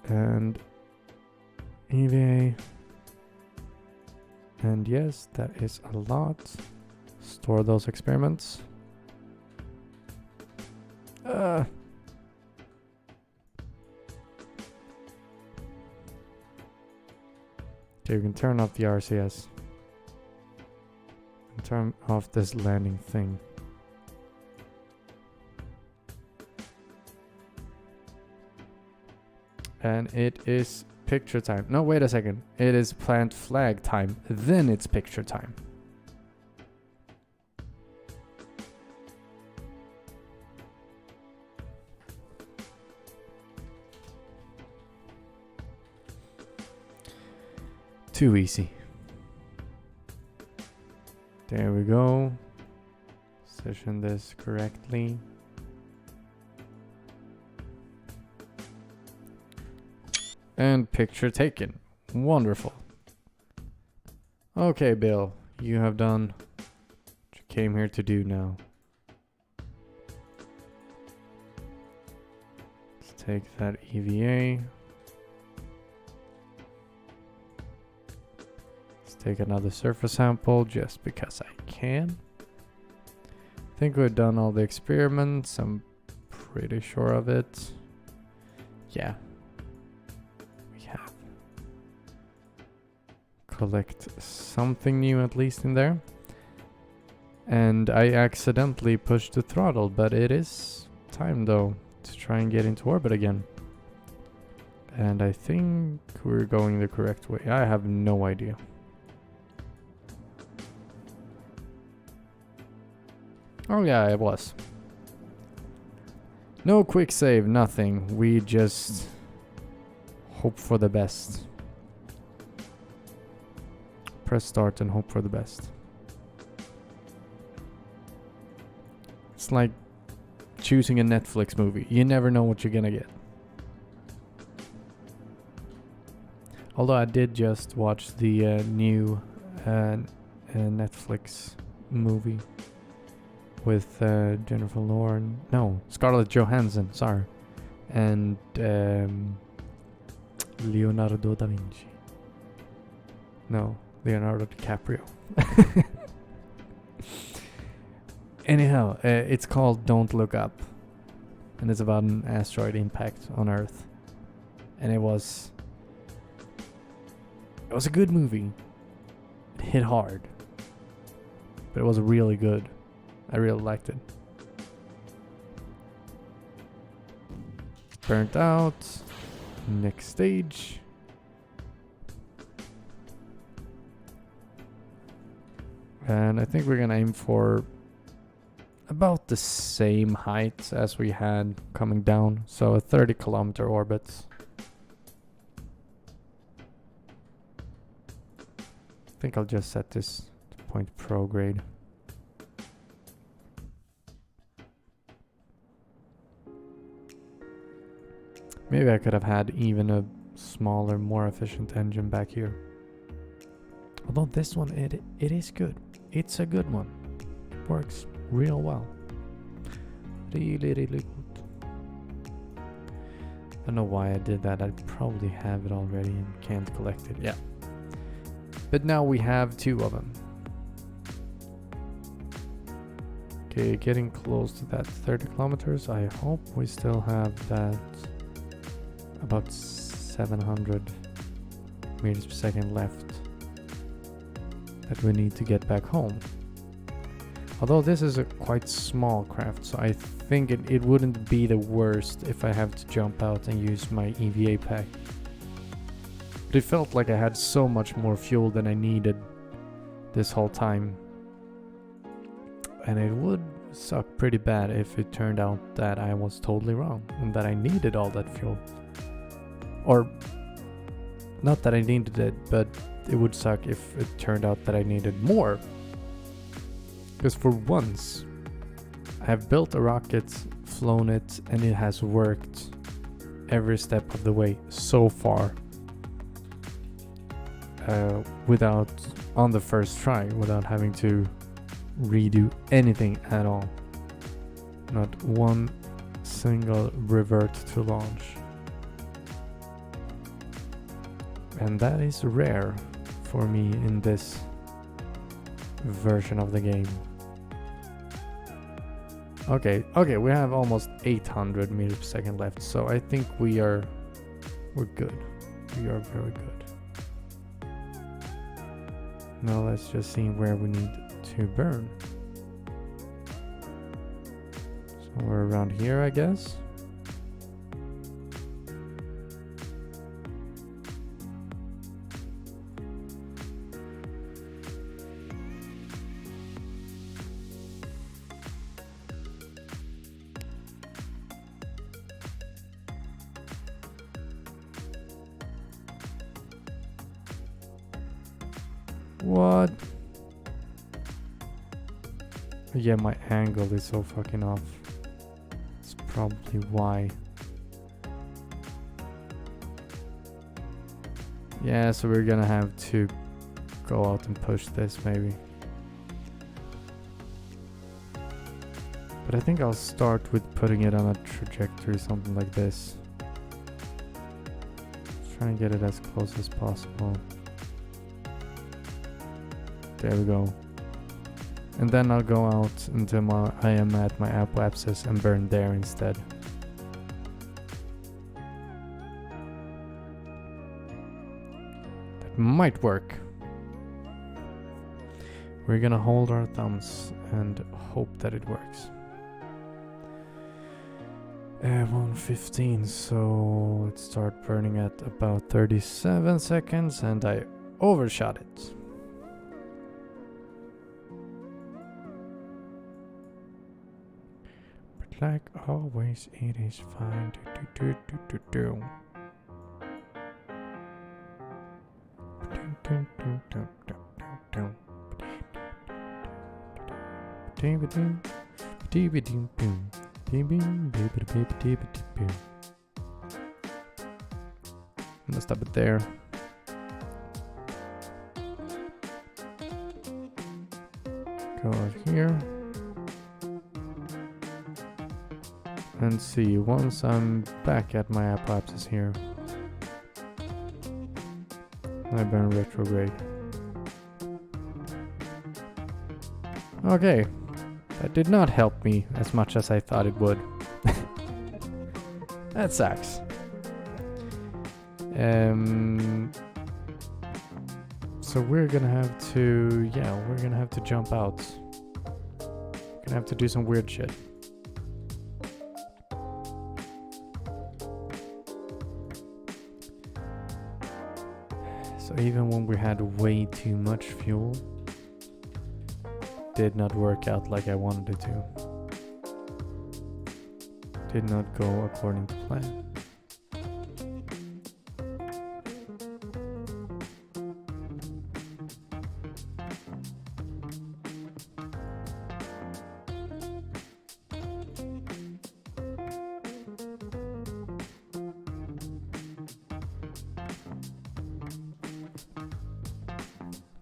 And EVA. And yes, that is a lot. Store those experiments. Okay, we can turn off the RCS. And turn off this landing thing. And it is picture time. No, wait a second. It is plant flag time. Then it's picture time. Too easy. There we go. Position this correctly. And picture taken. Wonderful. Okay, Bill. You have done what you came here to do now. Let's take that EVA. Take another surface sample just because I can. I think we've done all the experiments. I'm pretty sure of it. Yeah. We have. Collect something new at least in there. And I accidentally pushed the throttle, but it is time though to try and get into orbit again. And I think we're going the correct way. I have no idea. Oh yeah, it was. No quick save, nothing. We just hope for the best. Press start and hope for the best. It's like choosing a Netflix movie. You never know what you're gonna get. Although I did just watch the new Netflix movie. With Jennifer Lawrence, no, Scarlett Johansson, sorry, and Leonardo da Vinci. No, Leonardo DiCaprio. Anyhow, it's called Don't Look Up, and it's about an asteroid impact on Earth, and it was a good movie. It hit hard, but it was really good. I really liked it. Burnt out. Next stage. And I think we're gonna aim for about the same height as we had coming down. So a 30-kilometer orbit. I think I'll just set this to point pro grade. Maybe I could have had even a smaller, more efficient engine back here. Although this one, it is good. It's a good one. It works real well. Really, really good. I don't know why I did that. I probably have it already and can't collect it. Yeah. But now we have two of them. Okay, getting close to that 30 kilometers. I hope we still have that about 700 meters per second left that we need to get back home. Although this is a quite small craft, so I think it wouldn't be the worst if I have to jump out and use my EVA pack. But it felt like I had so much more fuel than I needed this whole time. And it would suck pretty bad if it turned out that I was totally wrong and that I needed all that fuel. Or, not that I needed it, but it would suck if it turned out that I needed more. Because for once, I have built a rocket, flown it, and it has worked every step of the way so far. Without, on the first try, without having to redo anything at all. Not one single revert to launch. And that is rare for me in this version of the game. Okay, we have almost 800 meters per second left, so I think we're good. We are very good. Now let's just see where we need to burn. Somewhere around here, I guess. What? Yeah, my angle is so fucking off. It's probably why. Yeah, so we're gonna have to go out and push this maybe. But I think I'll start with putting it on a trajectory, something like this. Try and get it as close as possible. There we go. And then I'll go out until I am at my apoapsis and burn there instead. That might work. We're gonna hold our thumbs and hope that it works. 1:15, so let's start burning at about 37 seconds, and I overshot it. Like always, it is fine. I'm gonna stop it there. Go out here. And see, once I'm back at my apoapsis here, I burn retrograde. Okay, that did not help me as much as I thought it would. That sucks. So we're gonna have to, we're gonna have to jump out. We're gonna have to do some weird shit. So even when we had way too much fuel, did not work out like I wanted it to. Did not go according to plan.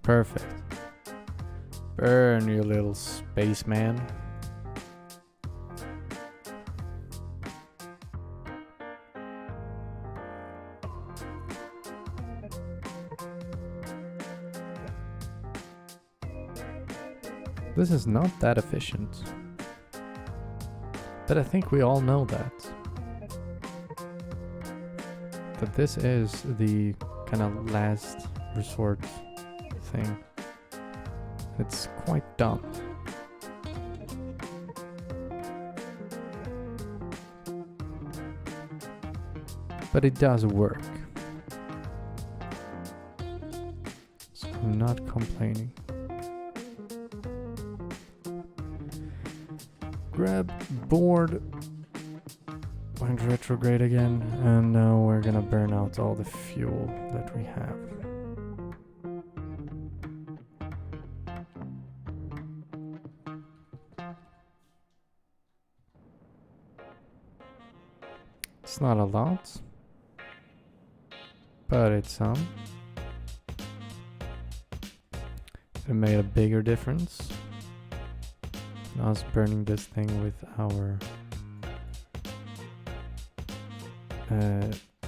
Perfect. Burn, you little spaceman. This is not that efficient. But I think we all know that. But this is the kind of last resort thing. It's quite dumb. but it does work. So I'm not complaining. Grab board, went retrograde again, and now we're gonna burn out all the fuel that we have. It's not a lot, but it's some. It made a bigger difference. Now it's burning this thing with our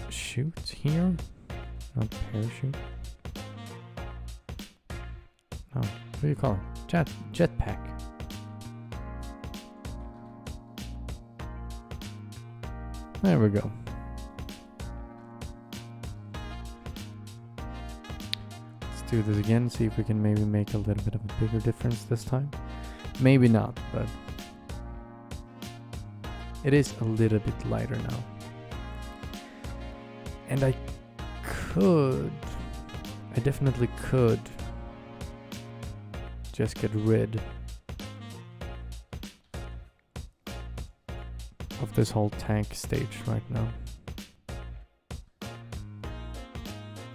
chute here, not parachute. No, what do you call it? Jetpack. There we go. Let's do this again, see if we can maybe make a little bit of a bigger difference this time. Maybe not, but it is a little bit lighter now. And I definitely could just get rid of this whole tank stage right now.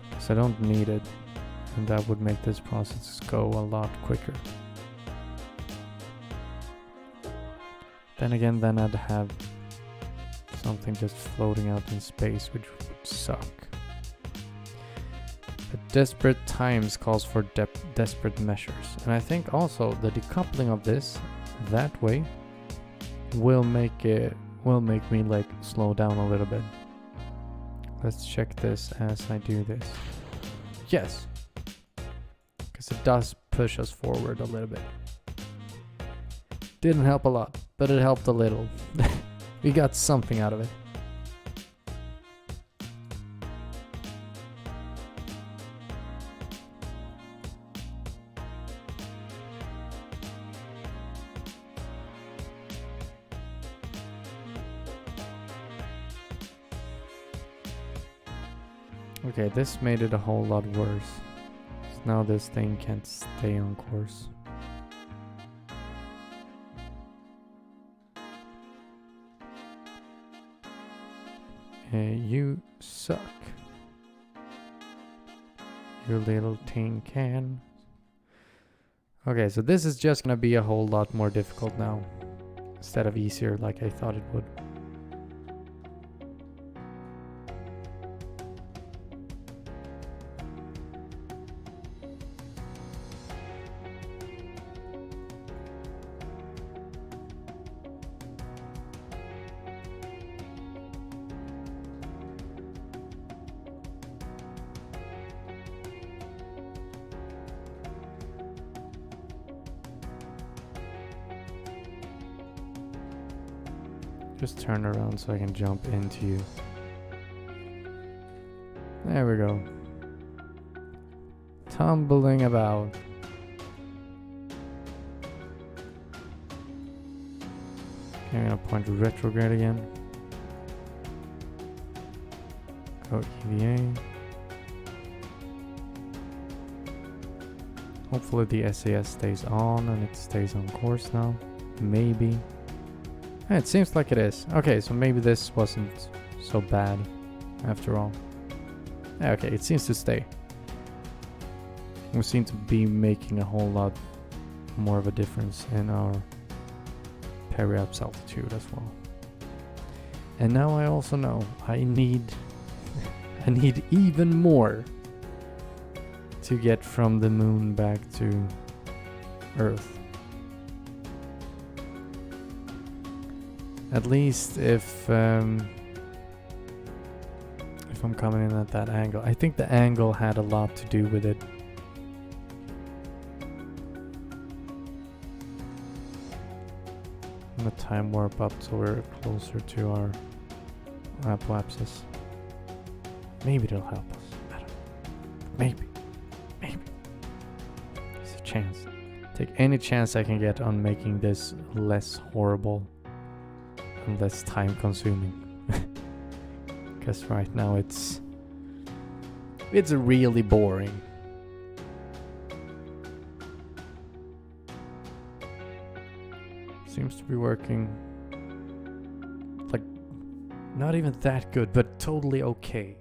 Because I don't need it, and that would make this process go a lot quicker. Then again, then I'd have something just floating out in space, which would suck. But desperate times calls for desperate measures. And I think also the decoupling of this that way will make me like slow down a little bit. Let's check this as I do this. Yes, because it does push us forward a little bit. Didn't help a lot, but it helped a little. We got something out of it. Okay, this made it a whole lot worse. So now this thing can't stay on course. You suck. You little tin can. Okay, so this is just gonna be a whole lot more difficult now, instead of easier like I thought it would. Just turn around so I can jump into you. There we go. Tumbling about. Okay, I'm gonna point to retrograde again. Go EVA. Hopefully the SAS stays on and it stays on course now. Maybe. It seems like it is. Okay, so maybe this wasn't so bad after all. Okay, it seems to stay. We seem to be making a whole lot more of a difference in our periaps altitude as well. And now I also know I need even more to get from the moon back to Earth. At least if I'm coming in at that angle. I think the angle had a lot to do with it. I'm gonna time warp up so we're closer to our apoapsis. Maybe it'll help us. I don't know. Maybe. There's a chance. Take any chance I can get on making this less horrible and less time consuming. Because right now it's really boring. Seems to be working like not even that good, but totally okay.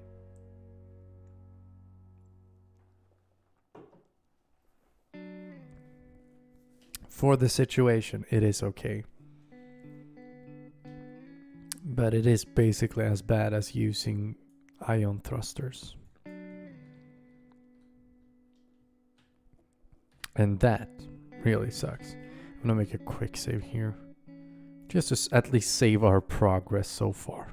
For the situation, it is okay. But it is basically as bad as using ion thrusters. And that really sucks. I'm gonna make a quick save here. Just to at least save our progress so far.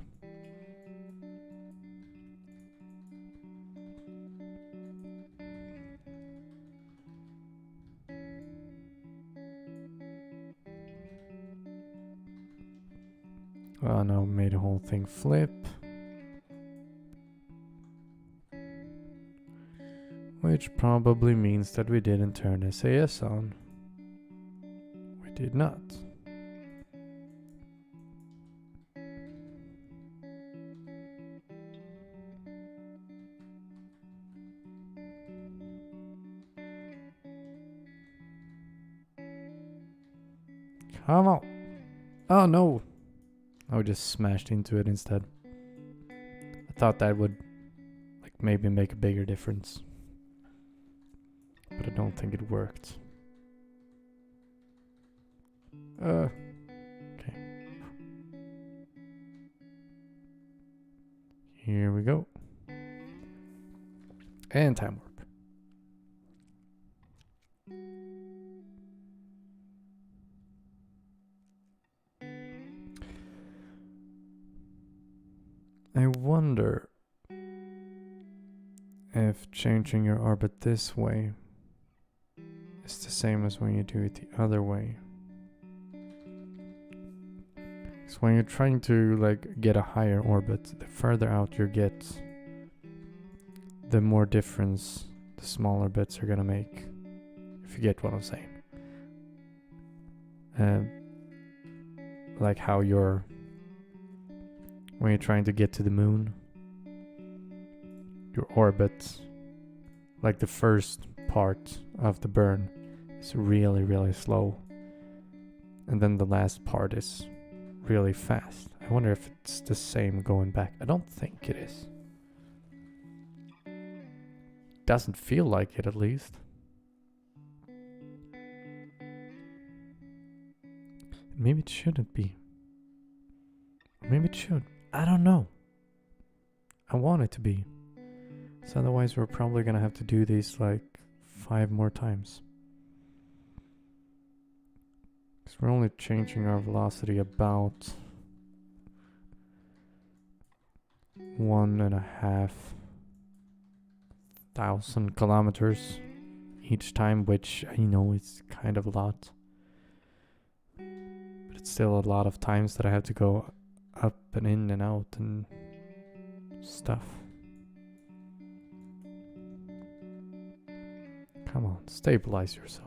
Oh no, made the whole thing flip. Which probably means that we didn't turn SAS on. We did not. Come on. Oh no. I just smashed into it instead. I thought that would like maybe make a bigger difference. But I don't think it worked. Okay. Here we go. And time warp. I wonder if changing your orbit this way is the same as when you do it the other way. So when you're trying to like get a higher orbit, the further out you get, the more difference the smaller bits are gonna make. If you get what I'm saying. Like how when you're trying to get to the moon, your orbit, like the first part of the burn, is really, really slow. And then the last part is really fast. I wonder if it's the same going back. I don't think it is. Doesn't feel like it, at least. Maybe it shouldn't be. Maybe it should. I don't know. I want it to be. So otherwise we're probably gonna have to do these like 5 more times. Because we're only changing our velocity about 1,500 kilometers each time, which I know is kind of a lot. But it's still a lot of times that I have to go up and in and out and stuff. Come on, stabilize yourself.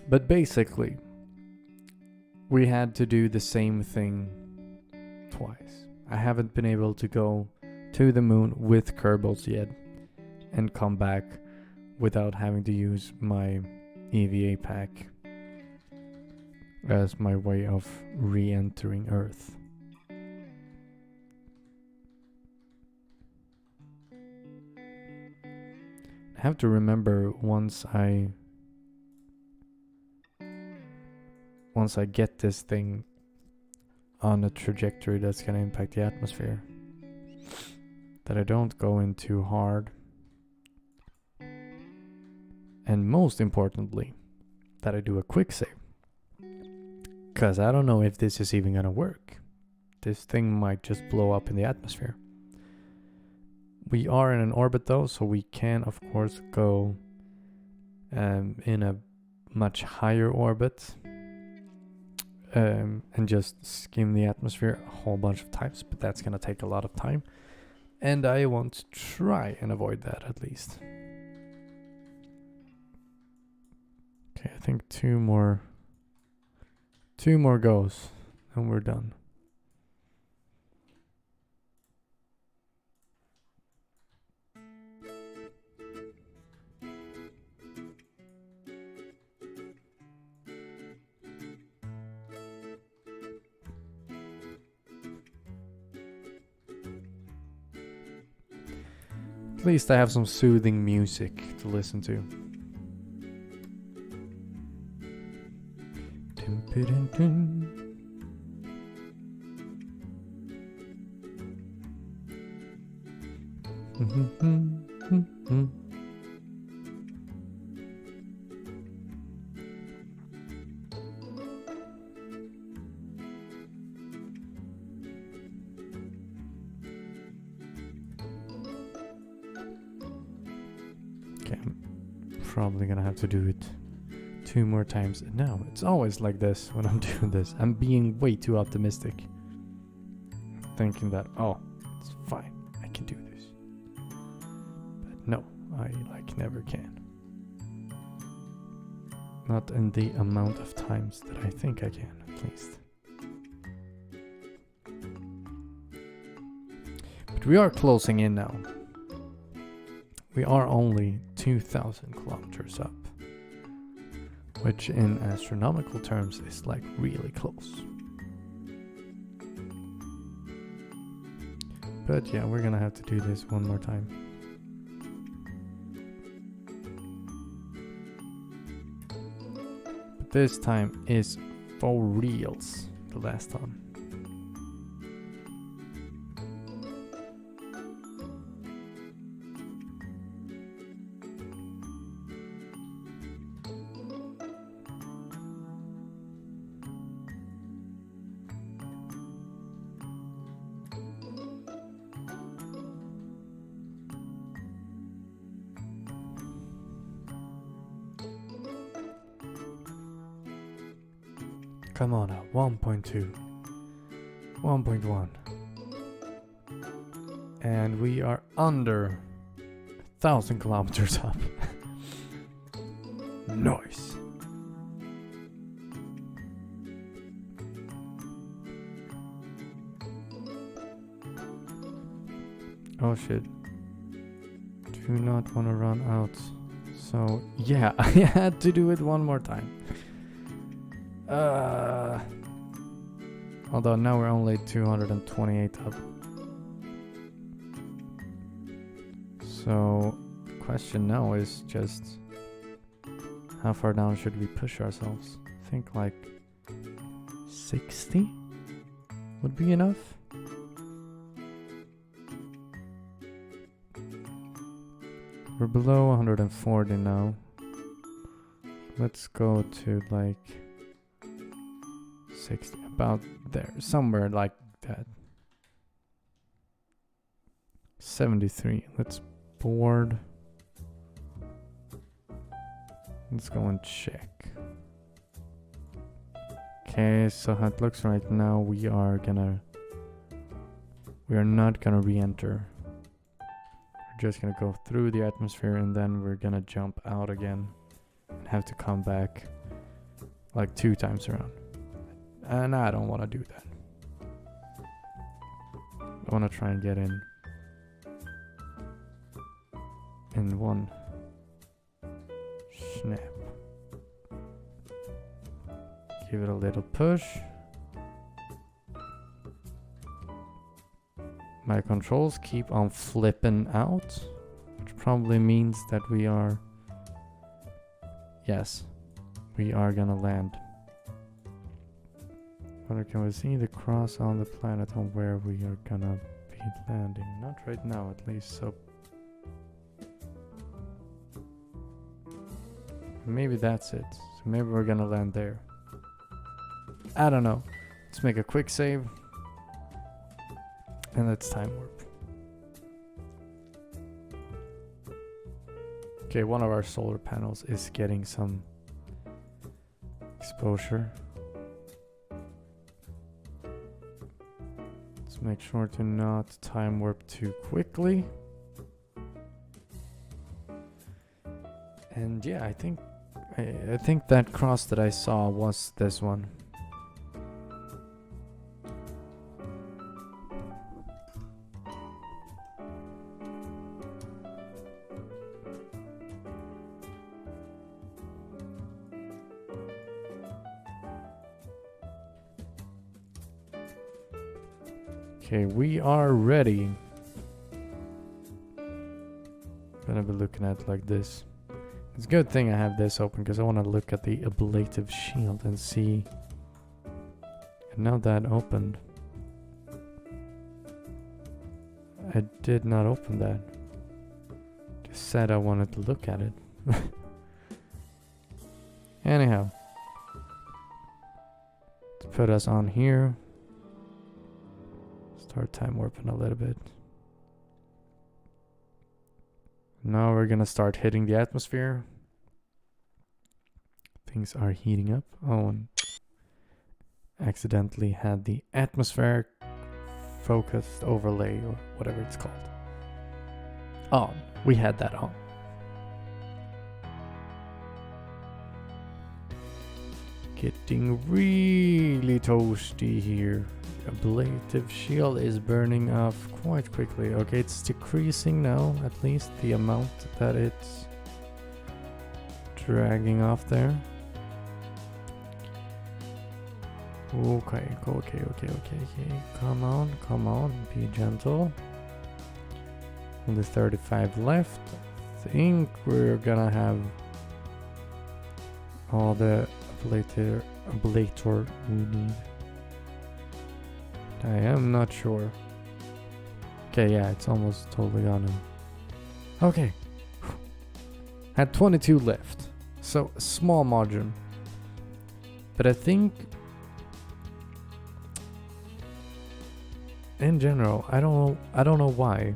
But basically, we had to do the same thing twice. I haven't been able to go to the moon with Kerbals yet and come back without having to use my EVA pack as my way of re-entering Earth. I have to remember once I get this thing on a trajectory that's going to impact the atmosphere, that I don't go in too hard, and most importantly, that I do a quick save, because I don't know if this is even going to work. This thing might just blow up in the atmosphere. We are in an orbit though, so we can of course go in a much higher orbit and just skim the atmosphere a whole bunch of times, but that's gonna take a lot of time. And I want to try and avoid that at least. Okay, I think two more goes and we're done. At least I have some soothing music to listen to. Okay, I'm probably gonna have to do it 2 more times. No, it's always like this when I'm doing this. I'm being way too optimistic. Thinking that, oh, it's fine, I can do this. But no, I like never can. Not in the amount of times that I think I can, at least. But we are closing in now. We are only 2,000 kilometers up, which in astronomical terms is like really close. But yeah, we're gonna have to do this one more time. But this time is for reals, the last time. Come on now, 1.2, 1.1. And we are under 1,000 kilometers up. Nice. Oh shit. Do not want to run out. So yeah, I had to do it one more time. Although now we're only 228 up. So question now is just how far down should we push ourselves? I think like 60 would be enough. We're below 140 now. Let's go to like 60, about there, somewhere like that. 73. Let's board. Let's go and check. Okay, so how it looks right now, we are not gonna re-enter. We're just gonna go through the atmosphere and then we're gonna jump out again and have to come back like 2 times around. And I don't want to do that. I want to try and get in one snap. Give it a little push. My controls keep on flipping out, which probably means that we are gonna land. But can we see the cross on the planet on where we are gonna be landing? Not right now, at least. So maybe that's it. So maybe we're gonna land there. I don't know. Let's make a quick save. And let's time warp. Okay, one of our solar panels is getting some exposure. Let's make sure to not time warp too quickly. And yeah, I think that cross that I saw was this one. Okay, we are ready. Gonna be looking at it like this. It's a good thing I have this open because I want to look at the ablative shield and see. And now that opened. I did not open that. Just said I wanted to look at it. Anyhow. Let's put us on here. Start time warping a little bit. Now we're gonna start hitting the atmosphere. Things are heating up. Oh, and accidentally had the atmospheric focused overlay or whatever it's called on. We had that on. Getting really toasty here. Ablative shield is burning off quite quickly. Okay, it's decreasing now, at least the amount that it's dragging off there. Okay. Come on, be gentle. Only 35 left. I think we're gonna have all the ablator we need. I am not sure. Okay, yeah, it's almost totally gone now. Okay. Had 22 left. So, a small margin. But I think in general, I don't know why.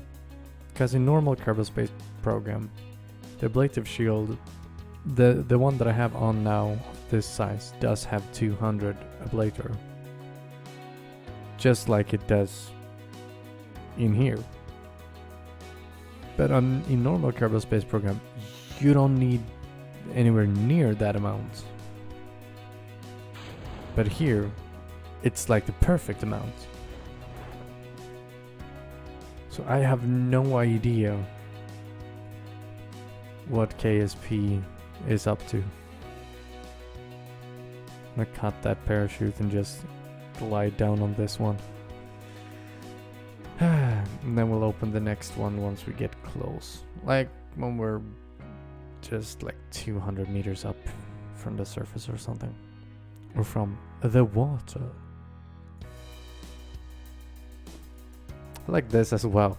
Because in normal Kerbal Space Program, the ablative shield, the one that I have on now, this size, does have 200 ablator. Just like it does in here. But in normal Kerbal Space Program, you don't need anywhere near that amount. But here, it's like the perfect amount. So I have no idea what KSP is up to. I'm gonna cut that parachute and just glide down on this one. And then we'll open the next one once we get close. Like when we're just like 200 meters up from the surface or something. Or from the water. I like this as well.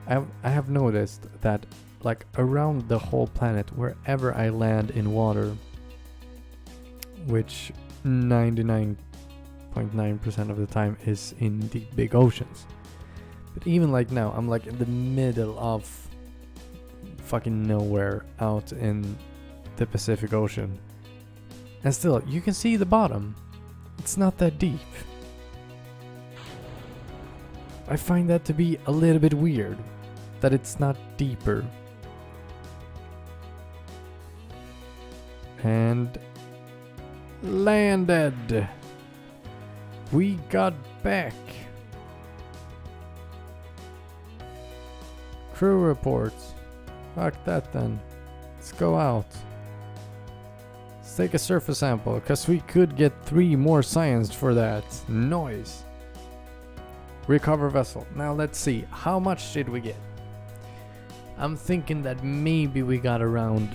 I have noticed that like around the whole planet, wherever I land in water, which 99.9% of the time is in the big oceans. But even like now, I'm like in the middle of fucking nowhere out in the Pacific Ocean. And still, you can see the bottom. It's not that deep. I find that to be a little bit weird, that it's not deeper. And landed. We got back. Crew reports. Fuck that then. Let's go out. Let's take a surface sample, because we could get 3 more science for that. Noise. Recover vessel. Now let's see. How much did we get? I'm thinking that maybe we got around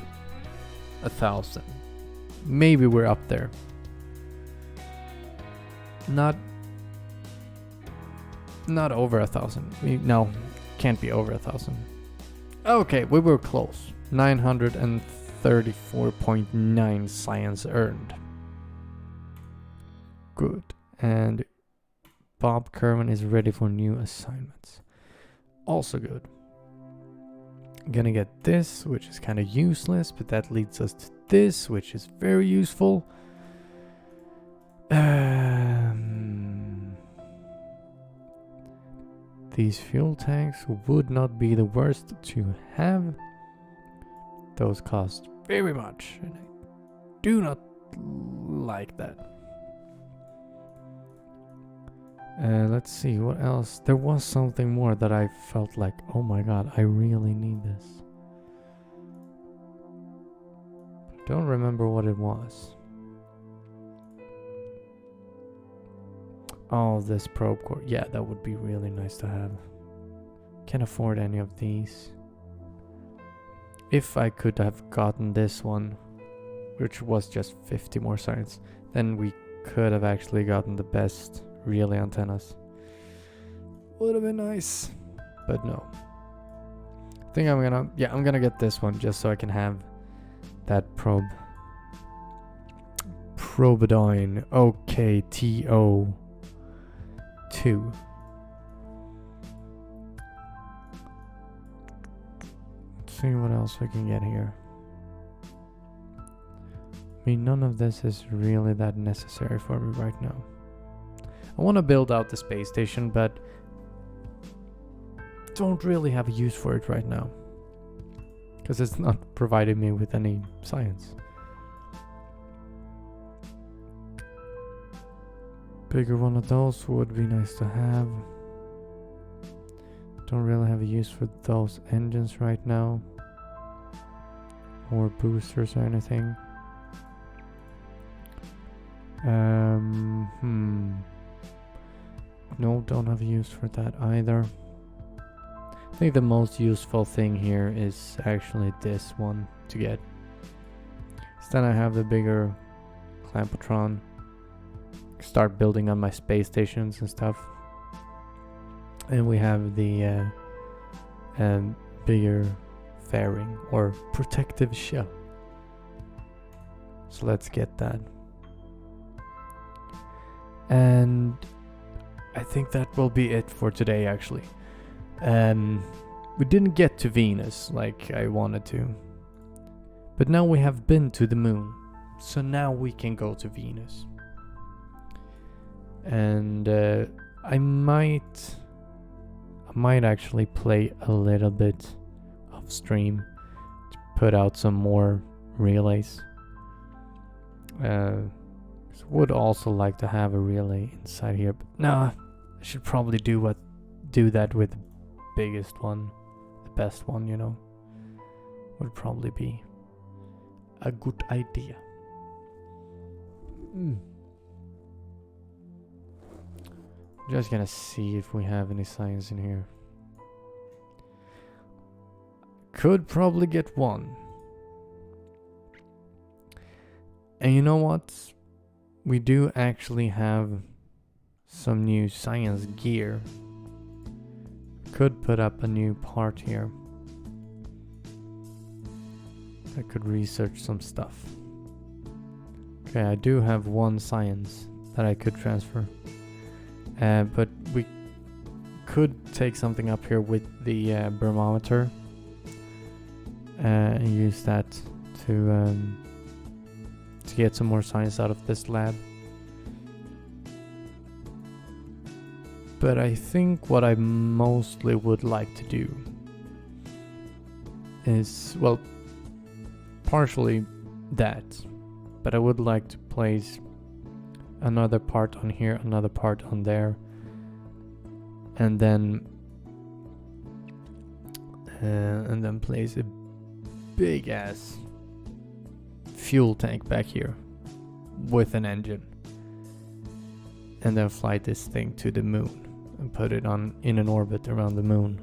1,000. Maybe we're up there. Not over 1,000. No, can't be over 1,000. Okay, we were close. 934.9 science earned. Good. And Bob Kerwin is ready for new assignments. Also good. Gonna get this, which is kind of useless, but that leads us to this, which is very useful. these fuel tanks would not be the worst to have. Those cost very much, and I do not like that. Let's see, what else? There was something more that I felt like, oh my god, I really need this. Don't remember what it was. Oh, this probe core. Yeah, that would be really nice to have. Can't afford any of these. If I could have gotten this one, which was just 50 more science, then we could have actually gotten the best relay antennas. Would have been nice, but no. I think I'm gonna get this one just so I can have that probe. Probedyne OKTO2. Let's see what else we can get here. I mean, none of this is really that necessary for me right now. I want to build out the space station, but don't really have a use for it right now, because it's not providing me with any science. Bigger one of those would be nice to have. Don't really have a use for those engines right now, or boosters or anything. No, don't have a use for that either. I think the most useful thing here is actually this one to get. So then I have the bigger Clampotron. Start building on my space stations and stuff. And we have the bigger fairing or protective shell. So let's get that. And I think that will be it for today, actually. We didn't get to Venus like I wanted to, but now we have been to the moon, so now we can go to Venus. And I might actually play a little bit of stream to put out some more relays. Would also like to have a relay inside here, but nah, I should probably do that with the biggest one, the best one, you know. Would probably be a good idea. Just gonna see if we have any science in here. Could probably get one. And you know what? We do actually have some new science gear. Could put up a new part here. I could research some stuff. Okay, I do have one science that I could transfer. But we could take something up here with the thermometer and use that to get some more science out of this lab. But I think what I mostly would like to do is, well, partially that, but I would like to place another part on here, another part on there, and then place a big ass fuel tank back here with an engine, and then fly this thing to the moon and put it in an orbit around the moon,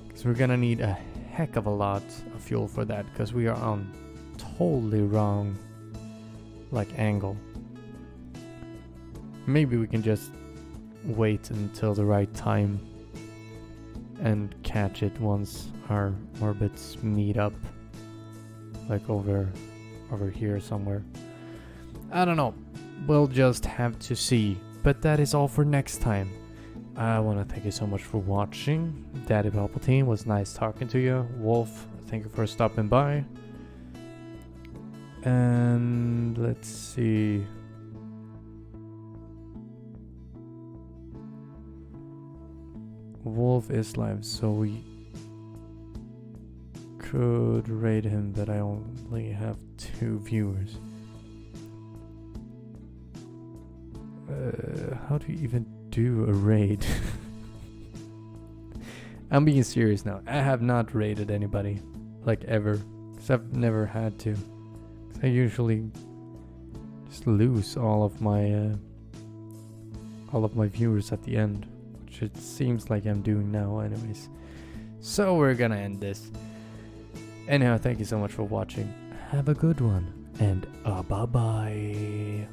because we're gonna need a heck of a lot of fuel for that, because we are on totally wrong angle. Maybe we can just wait until the right time and catch it once our orbits meet up, like over here somewhere. I don't know, we'll just have to see. But that is all for next time. I want to thank you so much for watching. Daddy Palpatine, was nice talking to you. Wolf, thank you for stopping by. And let's see. Wolf is live, so we could raid him, but I only have 2 viewers. How do you even do a raid? I'm being serious now. I have not raided anybody, like ever, because I've never had to. 'Cause I usually just lose all of my viewers at the end, which it seems like I'm doing now anyways. So we're gonna end this. Anyhow, thank you so much for watching. Have a good one, and bye bye.